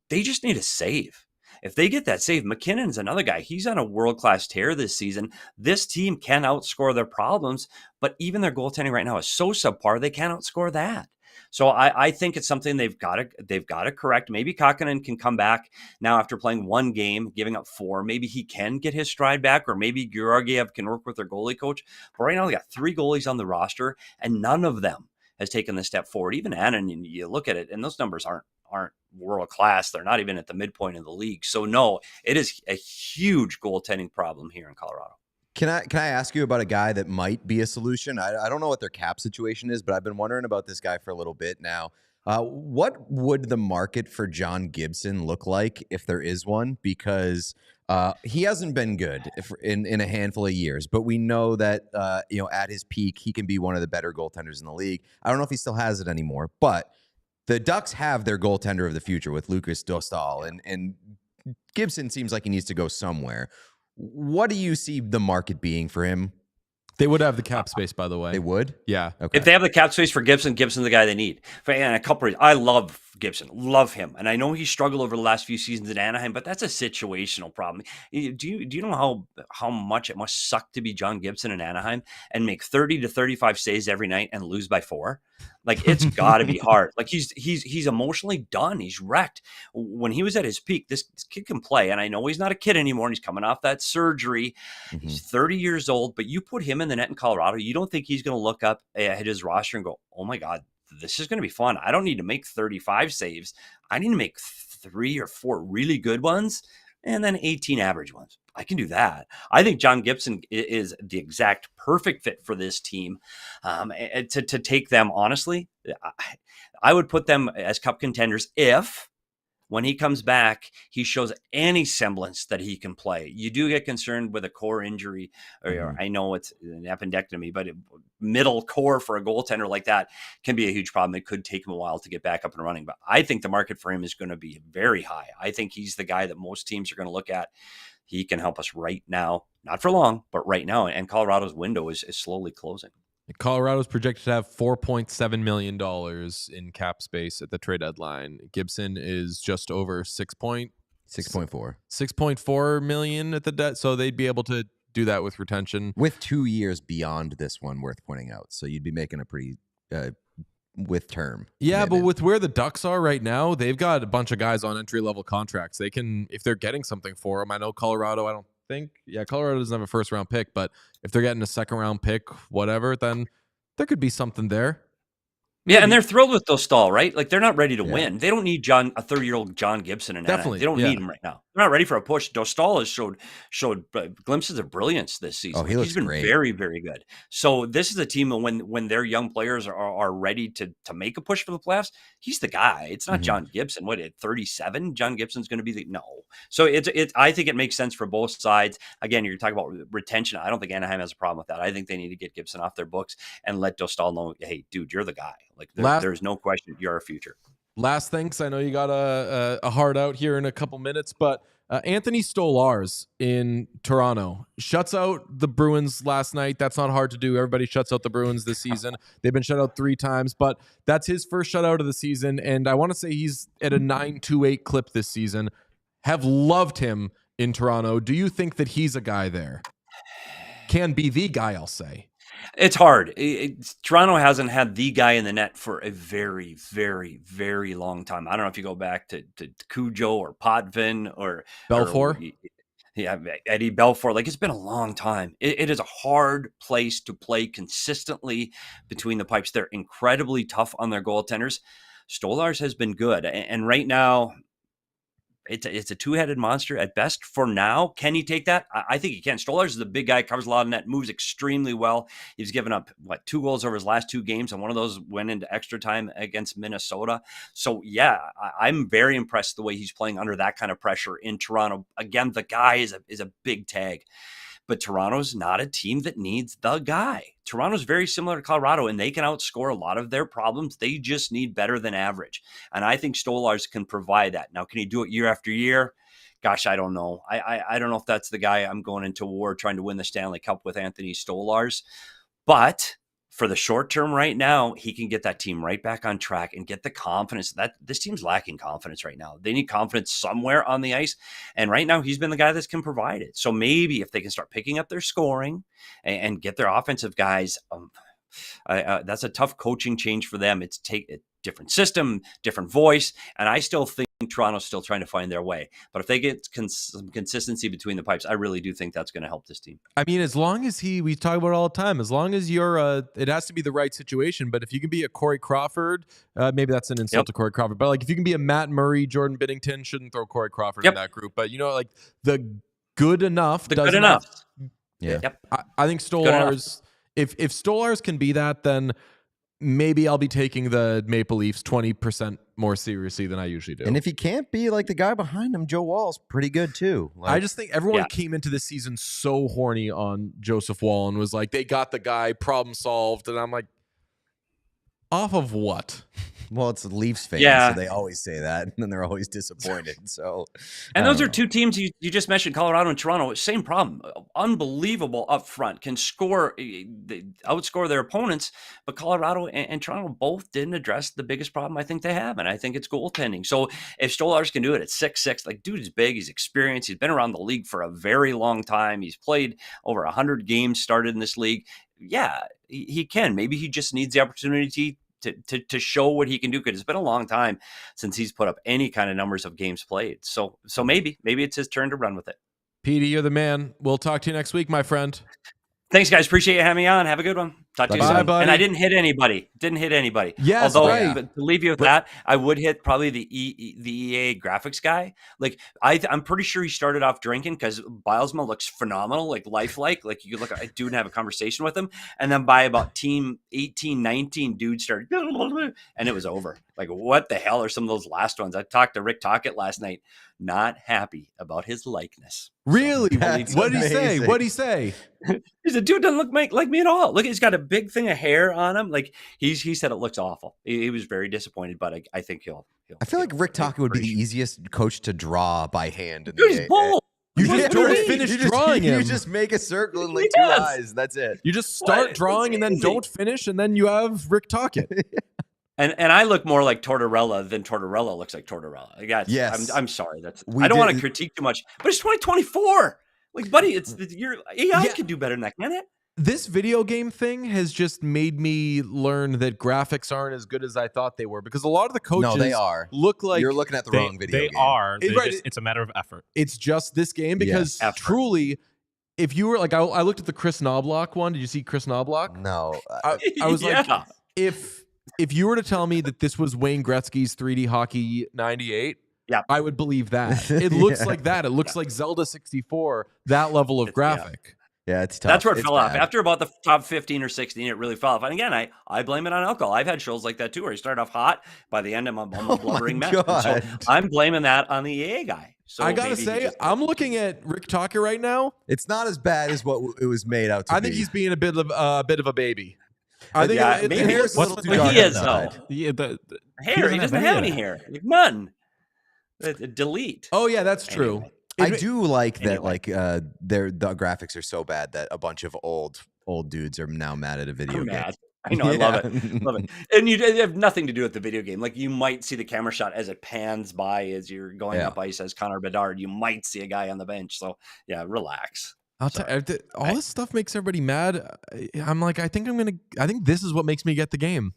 they just need a save. If they get that save, McKinnon's another guy. He's on a world-class tear this season. This team can outscore their problems, but even their goaltending right now is so subpar, they can't outscore that. So I think it's something they've got to correct. Maybe Kakkonen can come back now after playing 1 game, giving up 4. Maybe he can get his stride back, or maybe Georgiev can work with their goalie coach. But right now they got 3 goalies on the roster, and none of them has taken the step forward. Even Annan, you look at it, and those numbers aren't world class. They're not even at the midpoint of the league. So no, it is a huge goaltending problem here in Colorado. Can I ask you about a guy that might be a solution? I don't know what their cap situation is, but I've been wondering about this guy for a little bit now. What would the market for John Gibson look like if there is one? Because he hasn't been good in a handful of years, but we know that at his peak, he can be one of the better goaltenders in the league. I don't know if he still has it anymore, but the Ducks have their goaltender of the future with Lucas Dostal, and Gibson seems like he needs to go somewhere. What do you see the market being for him? They would have the cap space, by the way. They would? Yeah. Okay. If they have the cap space for Gibson, Gibson's the guy they need. And a couple reasons. I love Gibson, love him, and I know he struggled over the last few seasons in Anaheim, but that's a situational problem. Do you know how much it must suck to be John Gibson in Anaheim and make 30 to 35 saves every night and lose by 4? Like, it's got to be hard. Like, he's emotionally done. He's wrecked. When he was at his peak, this kid can play, and I know he's not a kid anymore, and he's coming off that surgery. Mm-hmm. He's 30 years old, but you put him in the net in Colorado, you don't think he's going to look up at his roster and go, oh my God, this is going to be fun. I don't need to make 35 saves. I need to make 3 or 4 really good ones and then 18 average ones. I can do that. I think John Gibson is the exact perfect fit for this team. To take them, honestly, I would put them as cup contenders if, when he comes back, he shows any semblance that he can play. You do get concerned with a core injury, or I know it's an appendectomy, but middle core for a goaltender like that can be a huge problem. It could take him a while to get back up and running, but I think the market for him is going to be very high. I think he's the guy that most teams are going to look at. He can help us right now, not for long, but right now. And Colorado's window is slowly closing. Colorado's projected to have $4.7 million in cap space at the trade deadline. Gibson is just over 6.4 million at the debt. So they'd be able to do that with retention. With 2 years beyond this one, worth pointing out. So you'd be making a pretty with term. Yeah, but with where the Ducks are right now, they've got a bunch of guys on entry-level contracts. They can, if they're getting something for them. I know Colorado, Colorado doesn't have a first-round pick, but if they're getting a second-round pick, whatever, then there could be something there. Maybe. Yeah, and they're thrilled with Dostal, right? Like, they're not ready to win. They don't need a 30-year-old John Gibson in Anaheim. They don't need him right now. They're not ready for a push. Dostal has showed glimpses of brilliance this season. Oh, he's been great. Very, very good. So this is a team when their young players are ready to make a push for the playoffs, he's the guy. It's not John Gibson. What, at 37? John Gibson's going to be no. So I think it makes sense for both sides. Again, you're talking about retention. I don't think Anaheim has a problem with that. I think they need to get Gibson off their books and let Dostal know, hey, dude, you're the guy. Like, there's no question you're our future. Last thing, because I know you got a hard out here in a couple minutes, but Anthony Stolarz in Toronto shuts out the Bruins last night. That's not hard to do. Everybody shuts out the Bruins this season. They've been shut out 3 times, but that's his first shutout of the season, and I want to say he's at a 9.28 clip this season. Have loved him in Toronto. Do you think that he's a guy there? Can be the guy, I'll say. It's hard. Toronto hasn't had the guy in the net for a very, very, very long time. I don't know if you go back to Cujo or Potvin or Belfour. Eddie Belfour. Like, it's been a long time. It is a hard place to play consistently between the pipes. They're incredibly tough on their goaltenders. Stolarz has been good. And right now, it's a two-headed monster at best for now. Can he take that? I think he can. Stolarz is a big guy, covers a lot of net, moves extremely well. He's given up 2 goals over his last 2 games, and one of those went into extra time against Minnesota. So yeah, I'm very impressed the way he's playing under that kind of pressure in Toronto. Again, the guy is a big tag. But Toronto's not a team that needs the guy. Toronto's very similar to Colorado, and they can outscore a lot of their problems. They just need better than average. And I think Stolarz can provide that. Now, can he do it year after year? Gosh, I don't know. I don't know if that's the guy I'm going into war trying to win the Stanley Cup with, Anthony Stolarz. But for the short term right now, he can get that team right back on track and get the confidence. That this team's lacking confidence right now. They need confidence somewhere on the ice. And right now, he's been the guy that can provide it. So maybe if they can start picking up their scoring and get their offensive guys, that's a tough coaching change for them. It's a different system, different voice. And I still think Toronto's still trying to find their way. But if they get some consistency between the pipes, I really do think that's going to help this team. I mean, as long as we talk about it all the time, as long as you're it has to be the right situation. But if you can be a Corey Crawford, maybe that's an insult to Corey Crawford, but like if you can be a Matt Murray, Jordan Binnington, shouldn't throw Corey Crawford in that group. But like the good enough. Yeah. Yep. I think Stolarz, if Stolarz can be that, then maybe I'll be taking the Maple Leafs 20% more seriously than I usually do. And if he can't be like the guy behind him, Joe Wall's pretty good too. I just think everyone came into this season so horny on Joseph Woll and was like, they got the guy, problem solved. And I'm like, off of what? Well, it's Leafs fans, Yeah. so they always say that, and then they're always disappointed. So, And those are two teams you just mentioned, Colorado and Toronto. Same problem. Unbelievable up front. Can score, outscore their opponents. But Colorado and Toronto both didn't address the biggest problem I think they have, and I think it's goaltending. So if Stolarz can do it at 6'6", like, dude is big, he's experienced, he's been around the league for a very long time. He's played over 100 games started in this league. Yeah, he can. Maybe he just needs the opportunity to show what he can do, because it's been a long time since he's put up any kind of numbers of games played. So maybe it's his turn to run with it. Petey, you're the man. We'll talk to you next week, my friend. Thanks, guys. Appreciate you having me on. Have a good one. Talk to you soon. Buddy. And I didn't hit anybody. Yes, although right. to leave you with that, I would hit probably the EA graphics guy. Like I'm pretty sure he started off drinking, because Bilesma looks phenomenal, like lifelike. Like you could look at a dude and have a conversation with him, and then by about team 18, 19, dude started, and it was over. Like, what the hell are some of those last ones? I talked to Rick Tocchet last night. Not happy about his likeness. Really? That's What did he say? amazing. What did he say? He said, dude doesn't look like me at all. Look, he's got a big thing of hair on him. Like he said it looks awful. He was very disappointed, but I think he'll I feel like Rick Tocchet would be the easiest. easiest coach to draw by hand. In Dude, the he's bold. You What just do you don't mean? finish you drawing him. You just make a circle and like Yes. 2 eyes. That's it. You just start What? drawing and then Easy. don't finish, and then you have Rick Tocchet. And I look more like Tortorella than Tortorella looks like Tortorella. Like that's, Yes. I'm sorry. We I don't want to did- critique too much, but it's 2024. Like, buddy, your AI Yeah. can do better than that, can it? This video game thing has just made me learn that graphics aren't as good as I thought they were, because a lot of the coaches No, they are. look like You're looking at the wrong video They game. are. They Right. just- it's a matter of effort. it's just this game, because Effort. truly, if you were like, I looked at the Chris Knobloch one. Did you see Chris Knobloch? No. I was like, Yeah. if you were to tell me that this was Wayne Gretzky's 3D hockey 98, Yeah. I would believe that. It looks Yeah. like that. It looks like Zelda 64, that level of graphic. Yeah, it's tough. That's where it It's fell off. bad. After about the top 15 or 16, it really fell off. And again, I blame it on alcohol. I've had shows like that too, where you start off hot. By the end, I'm a blubbering mess. And so God. I'm blaming that on the EA guy. So I gotta maybe he say, just- I'm looking at Rick Tocchet right now. It's not as bad as what it was made out to be. I think he's being a bit of a baby. I think Yeah, it, maybe it, hair's it's- a little What's too the- dark he on is, the though. side. Yeah, Hair. He doesn't have any hair. Like, none. Delete. Oh yeah, that's true. Anyway. I It- do like that. Anyway. Like, the graphics are so bad that a bunch of old dudes are now mad at a video I'm game. mad. I know. I love it. Love it. And you have nothing to do with the video game. Like, you might see the camera shot as it pans by as you're going Yeah. up ice as Connor Bedard. You might see a guy on the bench. So yeah, relax. I'll tell you, all this stuff makes everybody mad. I'm like, I think this is what makes me get the game.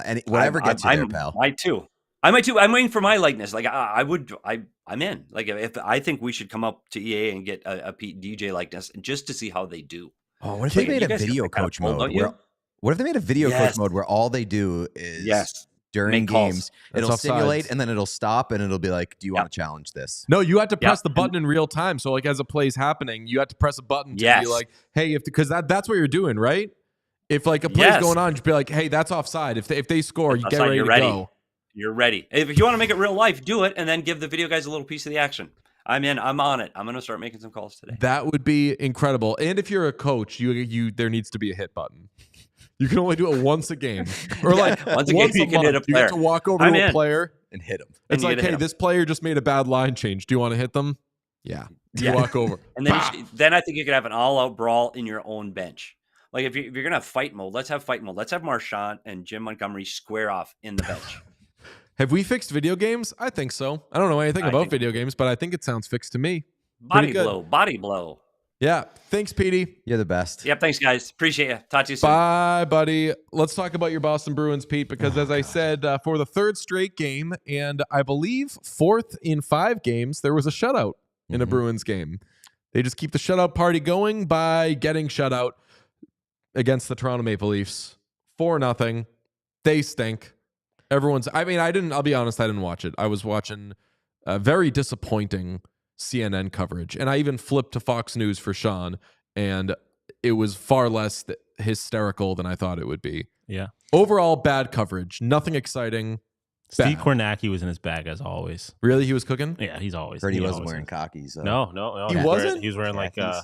And whatever gets you there, I'm, pal. I too. I'm waiting for my likeness. Like I'm in. Like, if I think we should come up to EA and get a Pete DJ likeness just to see how they do. Oh, what if Like, they made you a guys video got kinda coach pulled, mode? don't you? Where, what if they made a video coach Yes. mode where all they do is Yes. during Make calls. games, That's it'll offsides. simulate and then it'll stop and it'll be like, "Do you Yeah. want to challenge this?" No, you had to press Yeah. the button in real time. So like as a play's happening, you had to press a button to Yes. be like, hey, because that's what you're doing, right? If like a play's Yes. going on, just be like, hey, that's offside. If they score, you That's get offside, ready you're to ready. go. You're ready. If you want to make it real life, do it, and then give the video guys a little piece of the action. I'm in. I'm on it. I'm going to start making some calls today. That would be incredible. And if you're a coach, you there needs to be a hit button. You can only do it once a game, or like Once a game, you can hit a month. You get to player. walk over I'm to a in. player. And hit them. And It's you like, get to hey, hit 'em. this player just made a bad line change. Do you want to hit them? Yeah. You Yeah. walk over. And then, Bah! then I think you could have an all-out brawl in your own bench. Like, if you're going to have fight mode, let's have fight mode. Let's have Marchessault and Jim Montgomery square off in the bench. Have we fixed video games? I think so. I don't know anything I about think- video games, but I think it sounds fixed to me. Body good. blow. Body blow. Yeah. Thanks, Petey. You're the best. Yep. Thanks, guys. Appreciate you. Talk to you soon. Bye, buddy. Let's talk about your Boston Bruins, Pete, because as I said, for the third straight game, and I believe fourth in 5 games, there was a shutout in a Mhm. Bruins game. They just keep the shutout party going by getting shut out against the Toronto Maple Leafs. 4-0. They stink. I'll be honest, I didn't watch it. I was watching very disappointing CNN coverage. And I even flipped to Fox News for Sean, and it was far less hysterical than I thought it would be. Yeah. Overall, bad coverage. Nothing exciting. Steve Bad. Kornacki was in his bag as always. Really? He was cooking? Yeah, he's always. Heard he wasn't always wearing is. khakis. So. No. He was wasn't? Wearing, he was wearing like Khakis.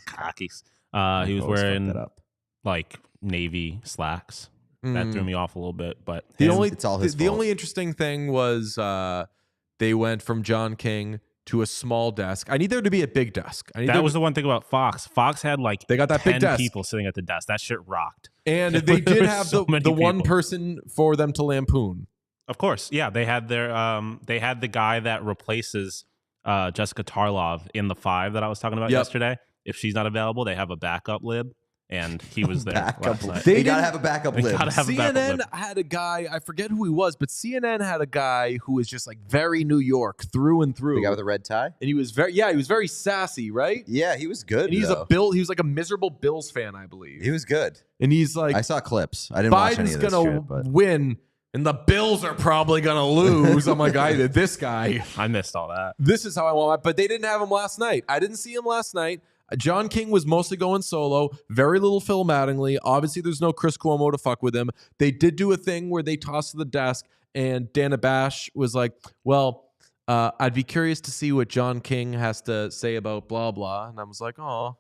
khakis. He was I've always fucked wearing that up. like navy slacks. That threw me off a little bit. But The him- only it's all his the fault. only interesting thing was they went from John King to a small desk. I need there to be a big desk. that was the one thing about Fox. Fox had like They got that 10 big desk. people sitting at the desk. That shit rocked. and There they did were have so many the one people. person for them to lampoon. Of course, yeah. They had they had the guy that replaces Jessica Tarlov in the 5 that I was talking about Yep. yesterday. If she's not available, they have a backup lib, and he was there Backup last night. They They gotta didn't- have a backup They lib. gotta have a backup CNN lib. had a guy, I forget who he was, but CNN had a guy who was just like very New York through and through. The guy with the red tie. And he was very sassy, right? Yeah, he was good. And he's though. he was like a miserable Bills fan, I believe. He was good. And he's like, I saw clips. I didn't watch any Biden's of this gonna shit, but win, and the Bills are probably gonna lose. I'm like, this guy. I missed all that. This is how I want. But they didn't have him last night. I didn't see him last night. John King was mostly going solo. Very little Phil Mattingly. Obviously, there's no Chris Cuomo to fuck with him. They did do a thing where they tossed to the desk, and Dana Bash was like, "Well, I'd be curious to see what John King has to say about blah blah." And I was like, "Oh,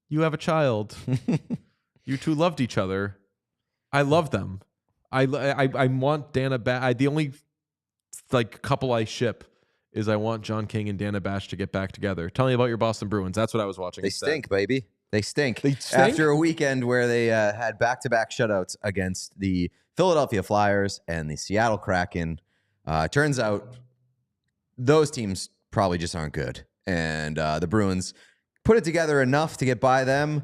you have a child. You two loved each other. I love them. I want Dana Bash. The only like couple I ship is I want John King and Dana Bash to get back together. Tell me about your Boston Bruins. That's what I was watching. they instead. stink, baby. They stink. They stink? After a weekend where they had back-to-back shutouts against the Philadelphia Flyers and the Seattle Kraken. Turns out those teams probably just aren't good. And the Bruins put it together enough to get by them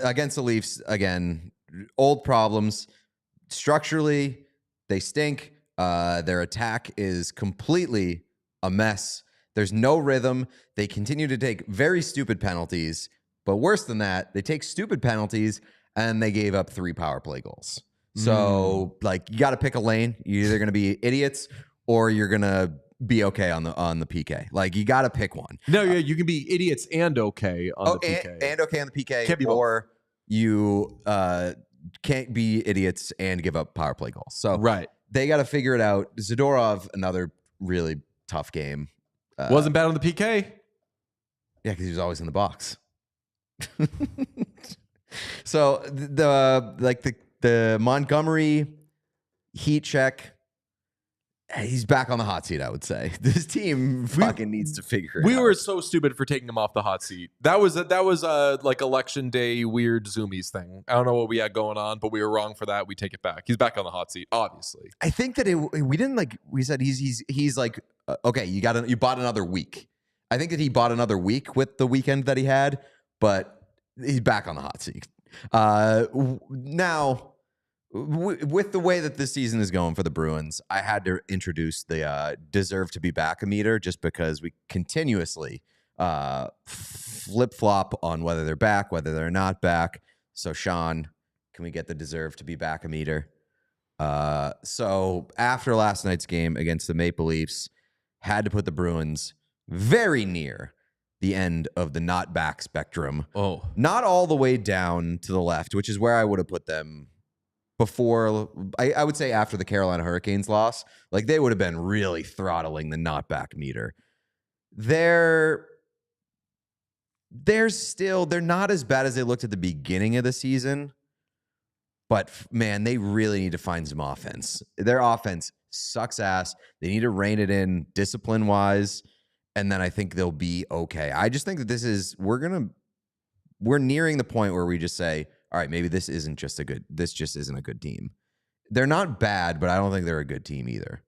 against the Leafs. Again, old problems. Structurally, they stink. Their attack is completely a mess. There's no rhythm. They continue to take very stupid penalties. But worse than that, they take stupid penalties and they gave up 3 power play goals. So, like, you got to pick a lane. You're either going to be idiots or you're going to be okay on the PK. Like, you got to pick one. No, yeah, you can be idiots and okay on the PK. And okay on the PK. Can't be both. Or you can't be idiots and give up power play goals. So Right. they got to figure it out. Zadorov, another really tough game. Wasn't bad on the PK. Yeah, because he was always in the box. So the Montgomery heat check, he's back on the hot seat, I would say. This team fucking needs to figure it out. We were so stupid for taking him off the hot seat. That was like election day weird Zoomies thing. I don't know what we had going on, but we were wrong for that. We take it back. He's back on the hot seat, obviously. I think that we didn't like. We said he's like okay. You bought another week. I think that he bought another week with the weekend that he had, but he's back on the hot seat. Now, with the way that this season is going for the Bruins, I had to introduce the deserve to be back meter just because we continuously flip flop on whether they're back, whether they're not back. So, Sean, can we get the deserve to be back meter? So after last night's game against the Maple Leafs, had to put the Bruins very near the end of the not back spectrum. Oh, Not all the way down to the left, which is where I would have put them before. I would say after the Carolina Hurricanes loss, like they would have been really throttling the not back meter. They're not as bad as they looked at the beginning of the season. But, man, they really need to find some offense. Their offense sucks ass. They need to rein it in discipline-wise, and then I think they'll be okay. I just think that we're nearing the point where we just say, all right, maybe this just isn't a good team. They're not bad, but I don't think they're a good team either.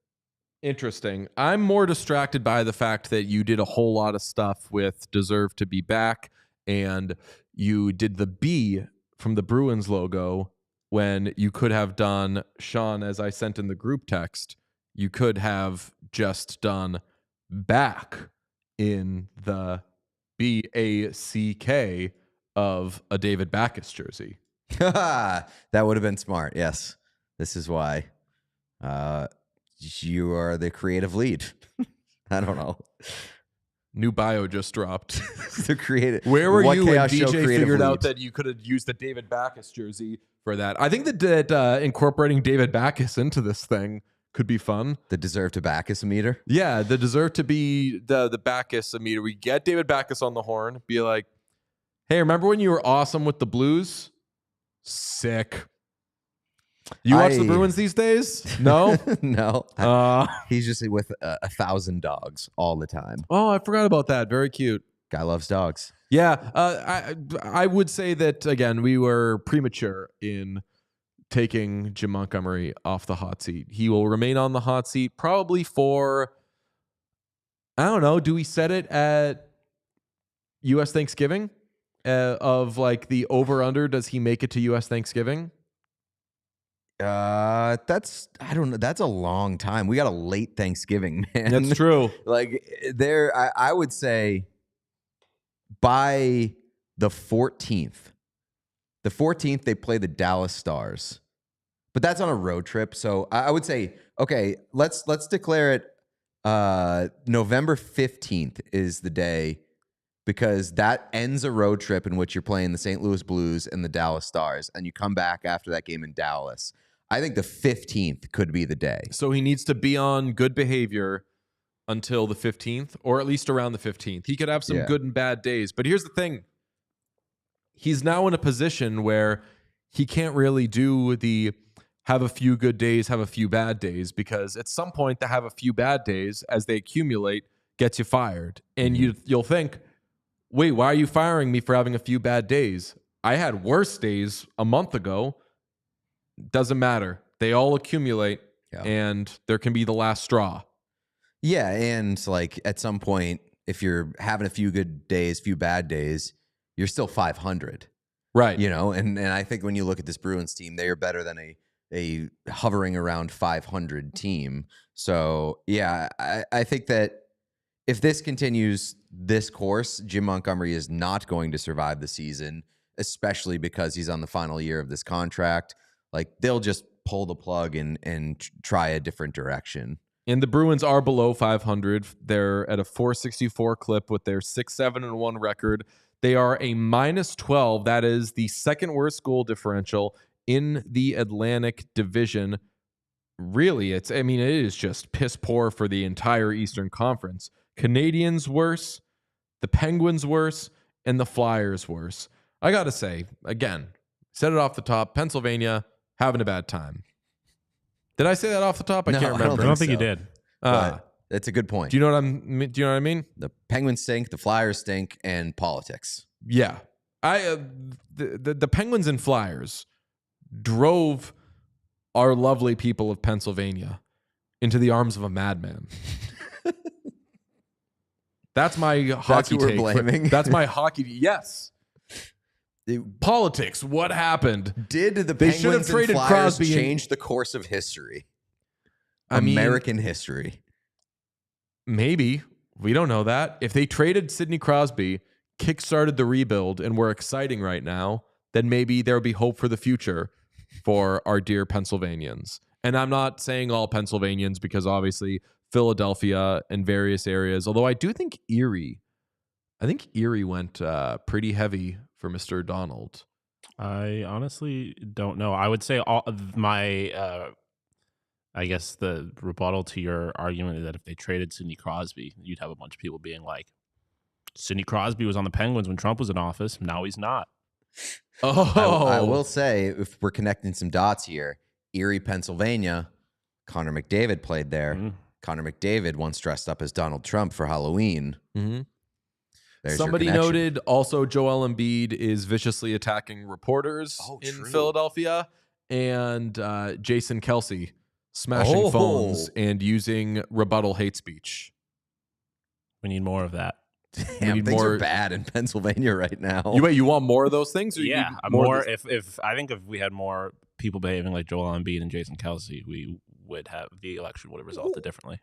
interesting. I'm more distracted by the fact that you did a whole lot of stuff with deserve to be back, and you did the B from the Bruins logo when you could have done, Sean, as I sent in the group text, you could have just done back in the BACK of a David Backes jersey. That would have been smart, yes. This is why you are the creative lead. I don't know. New bio just dropped. The creative. Where were you when Chaos Show DJ creative figured lead? out that you could have used the David Backes jersey for that? I think that incorporating David Backes into this thing could be fun. The deserve to Bacchus meter? Yeah, the deserve to be the Backes meter. We get David Backes on the horn, be like, hey, remember when you were awesome with the Blues? Sick. You watch the Bruins these days? No? No. He's just with 1,000 dogs all the time. Oh, I forgot about that. Very cute. Guy loves dogs. Yeah. I would say that, again, we were premature in taking Jim Montgomery off the hot seat. He will remain on the hot seat probably for, I don't know, do we set it at U.S. Thanksgiving? Of like the over-under, does he make it to U.S. Thanksgiving? That's, I don't know. That's a long time. We got a late Thanksgiving, man. That's true. Like I would say by the 14th they play the Dallas Stars, but that's on a road trip. So I would say, okay, let's declare it. November 15th is the day, because that ends a road trip in which you're playing the St. Louis Blues and the Dallas Stars, and you come back after that game in Dallas. I think the 15th could be the day. So he needs to be on good behavior until the 15th, or at least around the 15th. He could have some good and bad days. But here's the thing. He's now in a position where he can't really do the have a few good days, have a few bad days, because at some point to have a few bad days, as they accumulate, gets you fired. And you'll think, wait, why are you firing me for having a few bad days? I had worse days a month ago. Doesn't matter. They all accumulate, and there can be the last straw. Yeah, and like at some point, if you're having a few good days, few bad days, you're still 500. Right. You know, and I think when you look at this Bruins team, they are better than a hovering around 500 team. So, yeah, I think that if this continues this course, Jim Montgomery is not going to survive the season, especially because he's on the final year of this contract. Like, they'll just pull the plug and try a different direction. And the Bruins are below 500. They're at a 464 clip with their 6-7-1 record. They are a -12. That is the second worst goal differential in the Atlantic Division. Really, it is just piss poor for the entire Eastern Conference. Canadians worse, the Penguins worse, and the Flyers worse. I got to say, again, said it off the top, Pennsylvania having a bad time. Did I say that off the top? I can't remember. I don't think you did. That's a good point. Do you know what I mean? The Penguins stink, the Flyers stink, and politics. Yeah. The Penguins and Flyers drove our lovely people of Pennsylvania into the arms of a madman. That's my hockey who we're take. blaming? That's my hockey. Yes. Politics. What happened? Did the They should have Penguins traded and Flyers Crosby change the course of history? I mean, American history. Maybe. We don't know that. If they traded Sidney Crosby, kickstarted the rebuild, and were exciting right now, then maybe there would be hope for the future for our dear Pennsylvanians. And I'm not saying all Pennsylvanians, because obviously Philadelphia and various areas, although I do think Erie went pretty heavy for Mr. Donald. I honestly don't know. I would say all my I guess the rebuttal to your argument is that if they traded Sidney Crosby, you'd have a bunch of people being like, Sidney Crosby was on the Penguins when Trump was in office. Now he's not. Oh, I will say, if we're connecting some dots here, Erie, Pennsylvania, Connor McDavid played there. Mm-hmm. Connor McDavid once dressed up as Donald Trump for Halloween. Mm-hmm. There's Somebody your connection. noted also Joel Embiid is viciously attacking reporters in true. Philadelphia, and Jason Kelce smashing phones and using rebuttal hate speech. We need more of that. Damn, things are bad in Pennsylvania right now. You want more of those things? Or Yeah, you need more. of this? If I think if we had more people behaving like Joel Embiid and Jason Kelce, we would have the election would have resulted differently.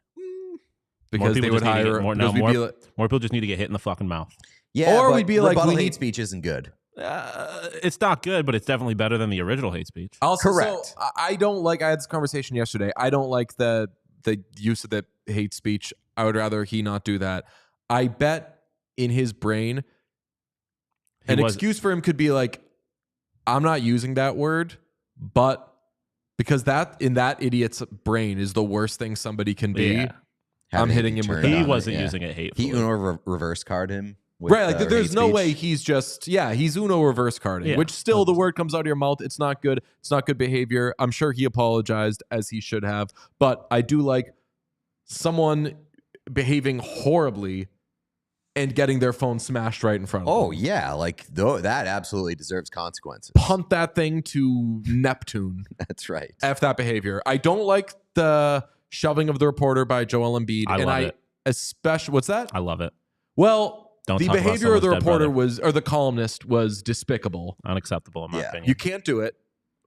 Because they would hire more people just need to get hit in the fucking mouth. Yeah, or but we'd be like, rebuttal we hate need speech isn't good. It's not good, but it's definitely better than the original hate speech. Also, Correct. So I don't like. I had this conversation yesterday. I don't like the use of the hate speech. I would rather he not do that. I bet in his brain, excuse for him could be like, I'm not using that word, but because that in that idiot's brain is the worst thing somebody can be. Yeah. I'm hitting him with that. He wasn't using it hatefully. He reverse card him. Right, like there's no way he's just he's Uno reverse carding, which still the word comes out of your mouth. It's not good. It's not good behavior. I'm sure he apologized as he should have, but I do like someone behaving horribly and getting their phone smashed right in front of them. Oh yeah, like that absolutely deserves consequences. Punt that thing to Neptune. That's right. F that behavior. I don't like the shoving of the reporter by Joel Embiid. I love it. Especially, what's that? I love it. Well, Don't the talk about behavior of the someone's dead reporter brother. or the columnist was despicable. Unacceptable in my opinion. You can't do it.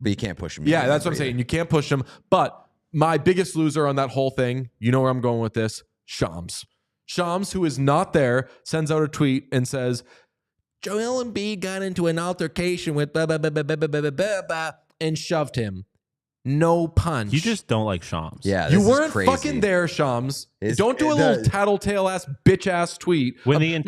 But you can't push him. Yeah, that's what I'm saying. You can't push him. But my biggest loser on that whole thing, you know where I'm going with this, Shams. Shams, who is not there, sends out a tweet and says, Joel Embiid got into an altercation with blah, blah, blah, blah, blah, blah, blah, blah, blah, and shoved him. No punch. You just don't like Shams. Yeah, you weren't fucking there, Shams. Don't do a little tattletale ass bitch ass tweet. When you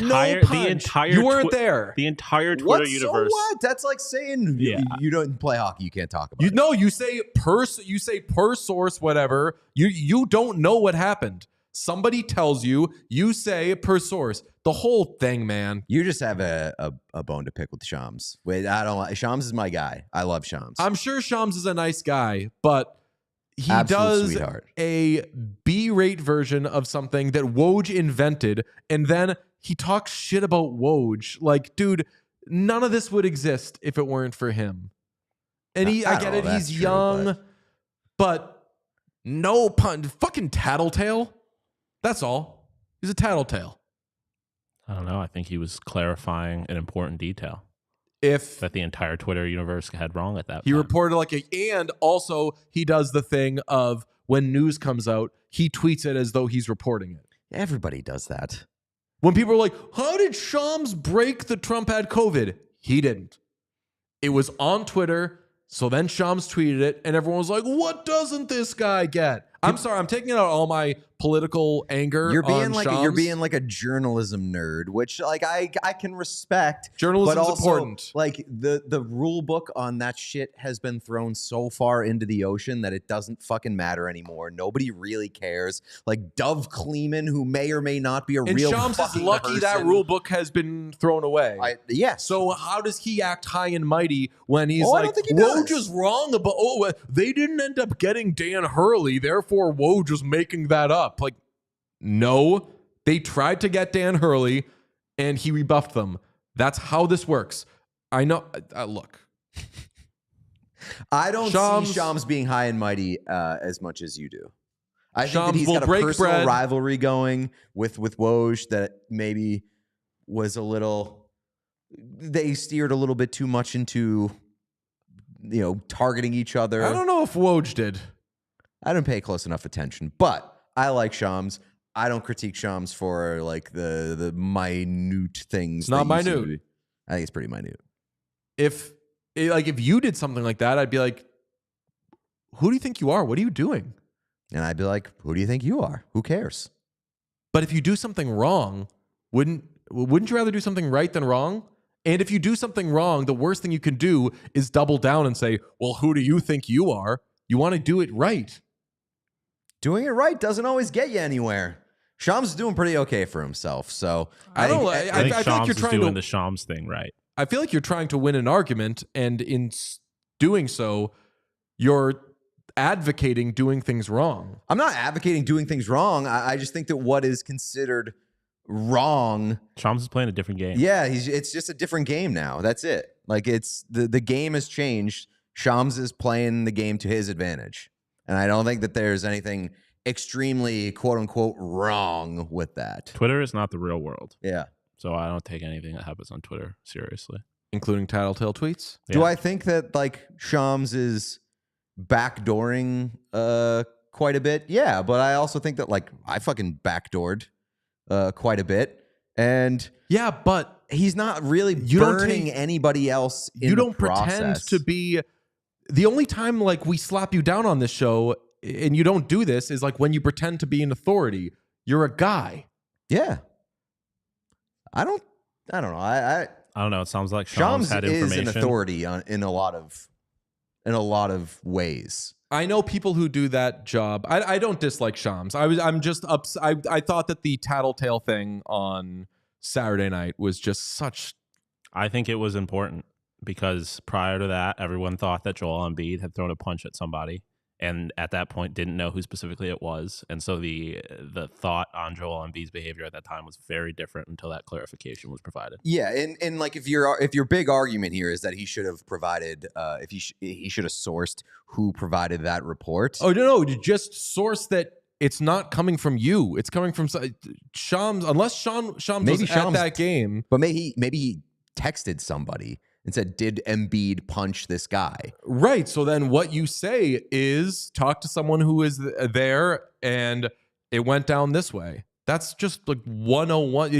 weren't there. The entire Twitter universe. So what? That's like saying you don't play hockey. You can't talk about it. No, you say per source, whatever. You don't know what happened. Somebody tells you, you say per source. The whole thing, man. You just have a bone to pick with Shams. Wait, I don't like Shams is my guy. I love Shams. I'm sure Shams is a nice guy, but he Absolute does sweetheart. a B-rate version of something that Woj invented, and then he talks shit about Woj. Like, dude, none of this would exist if it weren't for him. And I get it, he's young, but no pun. Fucking tattletale. That's all. He's a tattletale. I don't know. I think he was clarifying an important detail If that the entire Twitter universe had wrong at that he time. reported and also he does the thing of when news comes out, he tweets it as though he's reporting it. Everybody does that. When people are like, how did Shams break the Trump had COVID? He didn't. It was on Twitter. So then Shams tweeted it and everyone was like, what doesn't this guy get? I'm sorry, I'm taking out all my political anger. You're being on Shams. like a journalism nerd, which like I can respect. Journalism's but also, important. Like the rule book on that shit has been thrown so far into the ocean that it doesn't fucking matter anymore. Nobody really cares. Like Dove Kleeman, who may or may not be a and real Shams fucking is lucky person. that rule book has been thrown away. Yes. So how does he act high and mighty when he's I like, don't think he Woj does. is wrong about, they didn't end up getting Dan Hurley, therefore Woj was making that up. Like, no, they tried to get Dan Hurley and he rebuffed them. That's how this works. I know. Look. I don't see Shams being high and mighty as much as you do. I think that he's will got a break personal bread. rivalry going with Woj that maybe was a little. They steered a little bit too much into, targeting each other. I don't know if Woj did. I didn't pay close enough attention, but I like Shams. I don't critique Shams for like the minute things. It's not minute. I think it's pretty minute. If you did something like that, I'd be like, who do you think you are? What are you doing? And I'd be like, who do you think you are? Who cares? But if you do something wrong, wouldn't you rather do something right than wrong? And if you do something wrong, the worst thing you can do is double down and say, well, who do you think you are? You want to do it right. Doing it right doesn't always get you anywhere. Shams is doing pretty okay for himself. So I think feel Shams like you're is trying doing to, the Shams thing right. I feel like you're trying to win an argument, and in doing so, you're advocating doing things wrong. I'm not advocating doing things wrong. I just think that what is considered wrong. Shams is playing a different game. Yeah, it's just a different game now. That's it. Like it's the game has changed. Shams is playing the game to his advantage. And I don't think that there's anything extremely quote unquote wrong with that. Twitter is not the real world. Yeah. So I don't take anything that happens on Twitter seriously. Including tattletale tweets? Yeah. Do I think that like Shams is backdooring quite a bit? Yeah, but I also think that like I fucking backdoored quite a bit. And yeah, but he's not really burning anybody else in you don't the process. pretend to be. The only time like we slap you down on this show and you don't do this is like when you pretend to be an authority. You're a guy. Yeah. I don't know. I don't know. It sounds like Shams had information. Is an authority in a lot of ways. I know people who do that job. I don't dislike Shams. I thought that the tattletale thing on Saturday night was just such. I think it was important because prior to that, everyone thought that Joel Embiid had thrown a punch at somebody, and at that point didn't know who specifically it was. And so the thought on Joel Embiid's behavior at that time was very different until that clarification was provided. Yeah, and like if your big argument here is that he should have provided, if he should have sourced who provided that report. Oh no, you just source that. It's not coming from you. It's coming from Shams. Unless Shams was at that game, but maybe he texted somebody and said, "Did Embiid punch this guy?" Right. So then what you say is talk to someone who is there, and it went down this way. That's just like 101.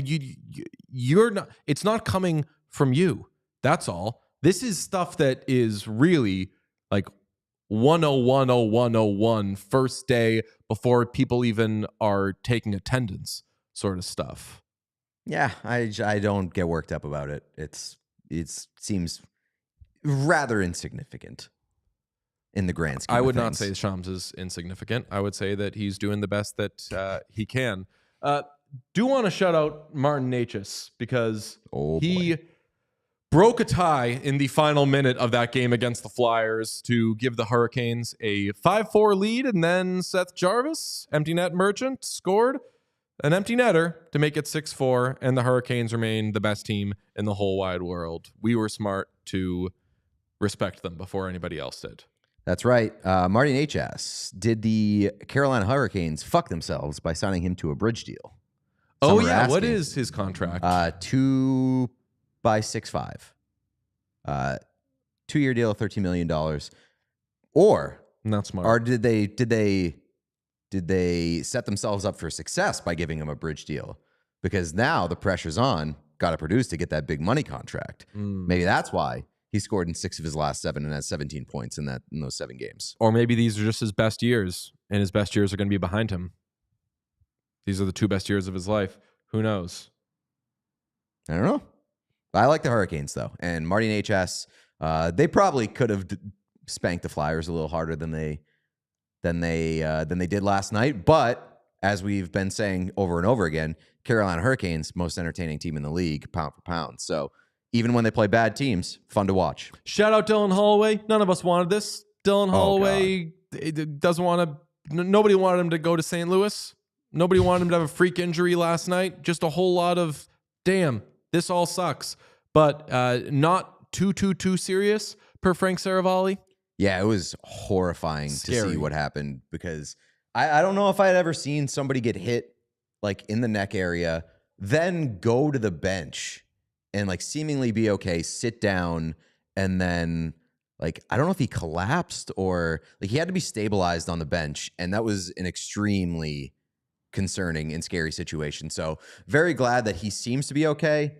You're not. It's not coming from you. That's all. This is stuff that is really like 101 first day before people even are taking attendance sort of stuff. Yeah, I don't get worked up about it. It seems rather insignificant in the grand scheme. I would of not things. say Shams is insignificant. I would say that he's doing the best that he can. Do want to shout out Martin Necas because he broke a tie in the final minute of that game against the Flyers to give the Hurricanes a 5-4 lead, and then Seth Jarvis, empty net merchant, scored an empty netter to make it 6-4, and the Hurricanes remain the best team in the whole wide world. We were smart to respect them before anybody else did. That's right. Marty Necas, did the Carolina Hurricanes fuck themselves by signing him to a bridge deal? Some are asking. What is his contract? 2 by 6.5. 2-year deal, $13 million. Or not smart. Or did they set themselves up for success by giving him a bridge deal? Because now the pressure's on, got to produce to get that big money contract. Maybe that's why he scored in 6 of his last 7 and has 17 points in those 7 games. Or maybe these are just his best years, and his best years are going to be behind him. These are the 2 best years of his life. Who knows? I don't know. I like the Hurricanes though, and Marty Necas. They probably could have spanked the Flyers a little harder than they did last night. But as we've been saying over and over again, Carolina Hurricanes, most entertaining team in the league, pound for pound. So even when they play bad teams, fun to watch. Shout out Dylan Holloway. None of us wanted this. Dylan Holloway doesn't want to. Nobody wanted him to go to St. Louis. Nobody wanted him to have a freak injury last night. Just a whole lot of, damn, this all sucks. But not too serious per Frank Saravalli. Yeah, it was horrifying Scary. to see what happened because I don't know if I had ever seen somebody get hit like in the neck area, then go to the bench and like seemingly be okay, sit down, and then like I don't know if he collapsed or like he had to be stabilized on the bench, and that was an extremely concerning and scary situation. So very glad that he seems to be okay.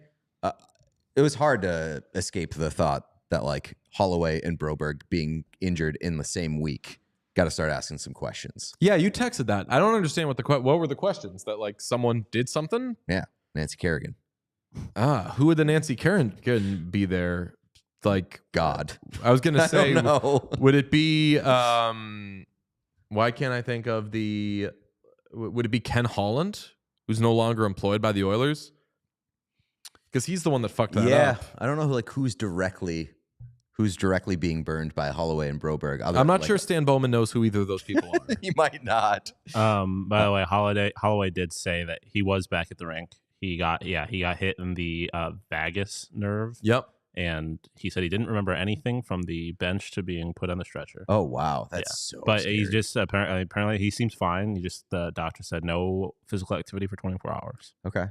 It was hard to escape the thought that like Holloway and Broberg being injured in the same week. Got to start asking some questions. Yeah, you texted that. I don't understand what were the questions. That like someone did something? Yeah, Nancy Kerrigan. Who would the Nancy Kerrigan be there? Like God. I was gonna say, I don't know. Would it be? Why can't I think of the? Would it be Ken Holland, who's no longer employed by the Oilers? Because he's the one that fucked that up. I don't know who's directly being burned by Holloway and Broberg. I'm not sure Stan Bowman knows who either of those people are. He might not. By the way, Holloway did say that he was back at the rink. He got hit in the vagus nerve. Yep. And he said he didn't remember anything from the bench to being put on the stretcher. Oh wow, that's so. But scary. he's just apparently he seems fine. The doctor said no physical activity for 24 hours. Okay.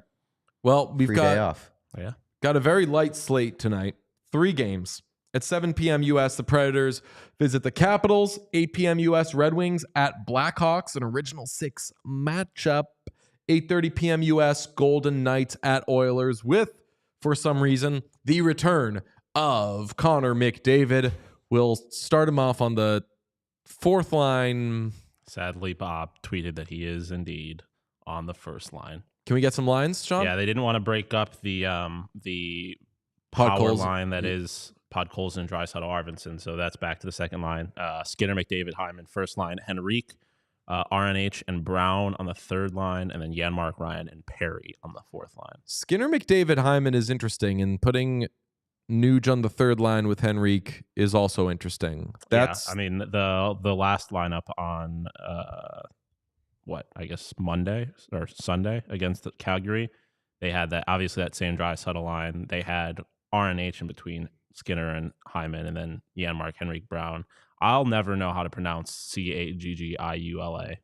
Well, we've Free got day off. Yeah. Got a very light slate tonight. 3 games. At 7 p.m. U.S., the Predators visit the Capitals. 8 p.m. U.S., Red Wings at Blackhawks, an original 6 matchup. 8:30 p.m. U.S., Golden Knights at Oilers with, for some reason, the return of Connor McDavid. We'll start him off on the 4th line. Sadly, Bob tweeted that he is indeed on the first line. Can we get some lines, Sean? Yeah, they didn't want to break up the power line that is Podkolzin and Draisaitl Arvidsson, so that's back to the second line. Skinner, McDavid, Hyman, first line. Henrique, RNH and Brown on the third line, and then Janmark, Ryan, and Perry on the fourth line. Skinner, McDavid, Hyman is interesting, and putting Nuge on the third line with Henrique is also interesting. That's I mean the last lineup on I guess Monday or Sunday against the Calgary, they had that same dry subtle line. They had RNH in between Skinner and Hyman, and then Janmark, Henrique, Brown. I'll never know how to pronounce Caggiula.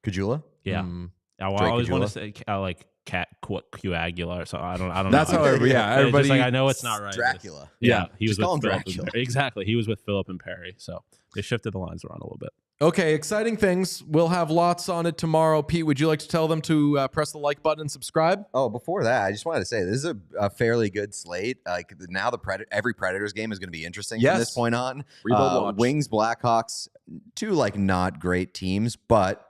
Caggiula? Yeah. I always want to say like cat coagula or something. I don't know. That's how everybody. Like, I know it's not right. Dracula. Yeah, he was Just call with him Phillip Dracula. Exactly. He was with Phillip and Perry. So they shifted the lines around a little bit. Okay, exciting things. We'll have lots on it tomorrow. Pete, would you like to tell them to press the like button and subscribe? Oh, before that, I just wanted to say this is a fairly good slate. Like now, every Predators game is going to be interesting from this point on. Wings, Blackhawks, two like not great teams, but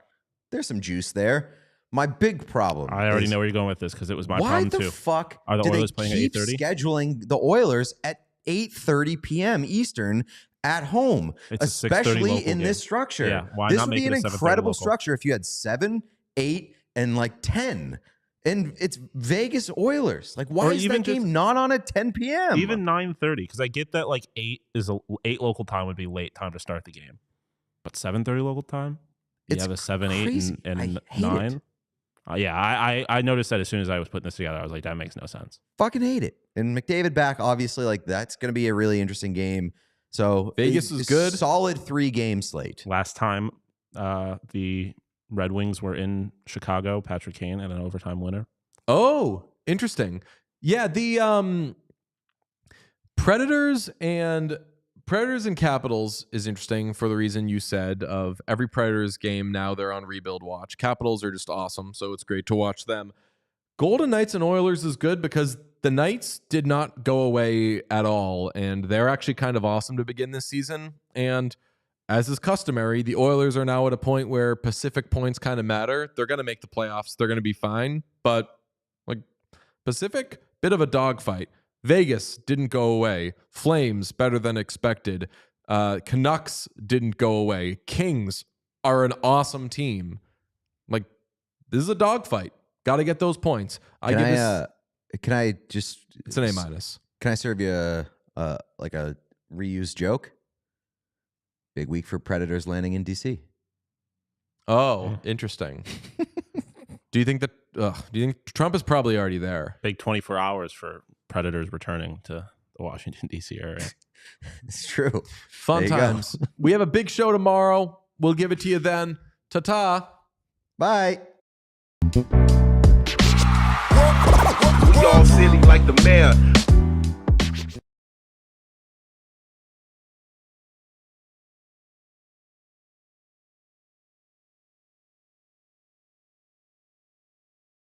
there's some juice there. My big problem. I already know where you're going with this because it was my problem too. Why the fuck are the Oilers playing at 8:30? Scheduling the Oilers at 8:30 p.m. Eastern at home, especially in this structure. Yeah, why this not would make be it an a 7:30 incredible local? structure if you had 7, 8, and like 10. And it's Vegas Oilers. Like, why is that game not on at 10 p.m.? Even 9:30, because I get that like 8 local time would be late time to start the game, but 7:30 local time. You have a 7, 8, and 9. I noticed that as soon as I was putting this together, I was like, that makes no sense. Fucking hate it. And McDavid back, obviously, like that's going to be a really interesting game. So Vegas is good. Solid 3-game slate. Last time the Red Wings were in Chicago, Patrick Kane had an overtime winner. Oh, interesting. Yeah, the Predators and Capitals is interesting for the reason you said of every Predators game now they're on rebuild watch. Capitals are just awesome, so it's great to watch them. Golden Knights and Oilers is good because the Knights did not go away at all, and they're actually kind of awesome to begin this season. And as is customary, the Oilers are now at a point where Pacific points kind of matter. They're going to make the playoffs. They're going to be fine, but like Pacific, bit of a dogfight. Vegas didn't go away. Flames, better than expected. Canucks didn't go away. Kings are an awesome team. Like, this is a dogfight. Got to get those points. Can I just... It's an A-. Can I serve you a reused joke? Big week for Predators landing in D.C. Oh, interesting. Do you think Trump is probably already there? Big 24 hours for Predators returning to the Washington, D.C. area. It's true. Fun times. We have a big show tomorrow. We'll give it to you then. Ta-ta. Bye. We all silly like the mayor.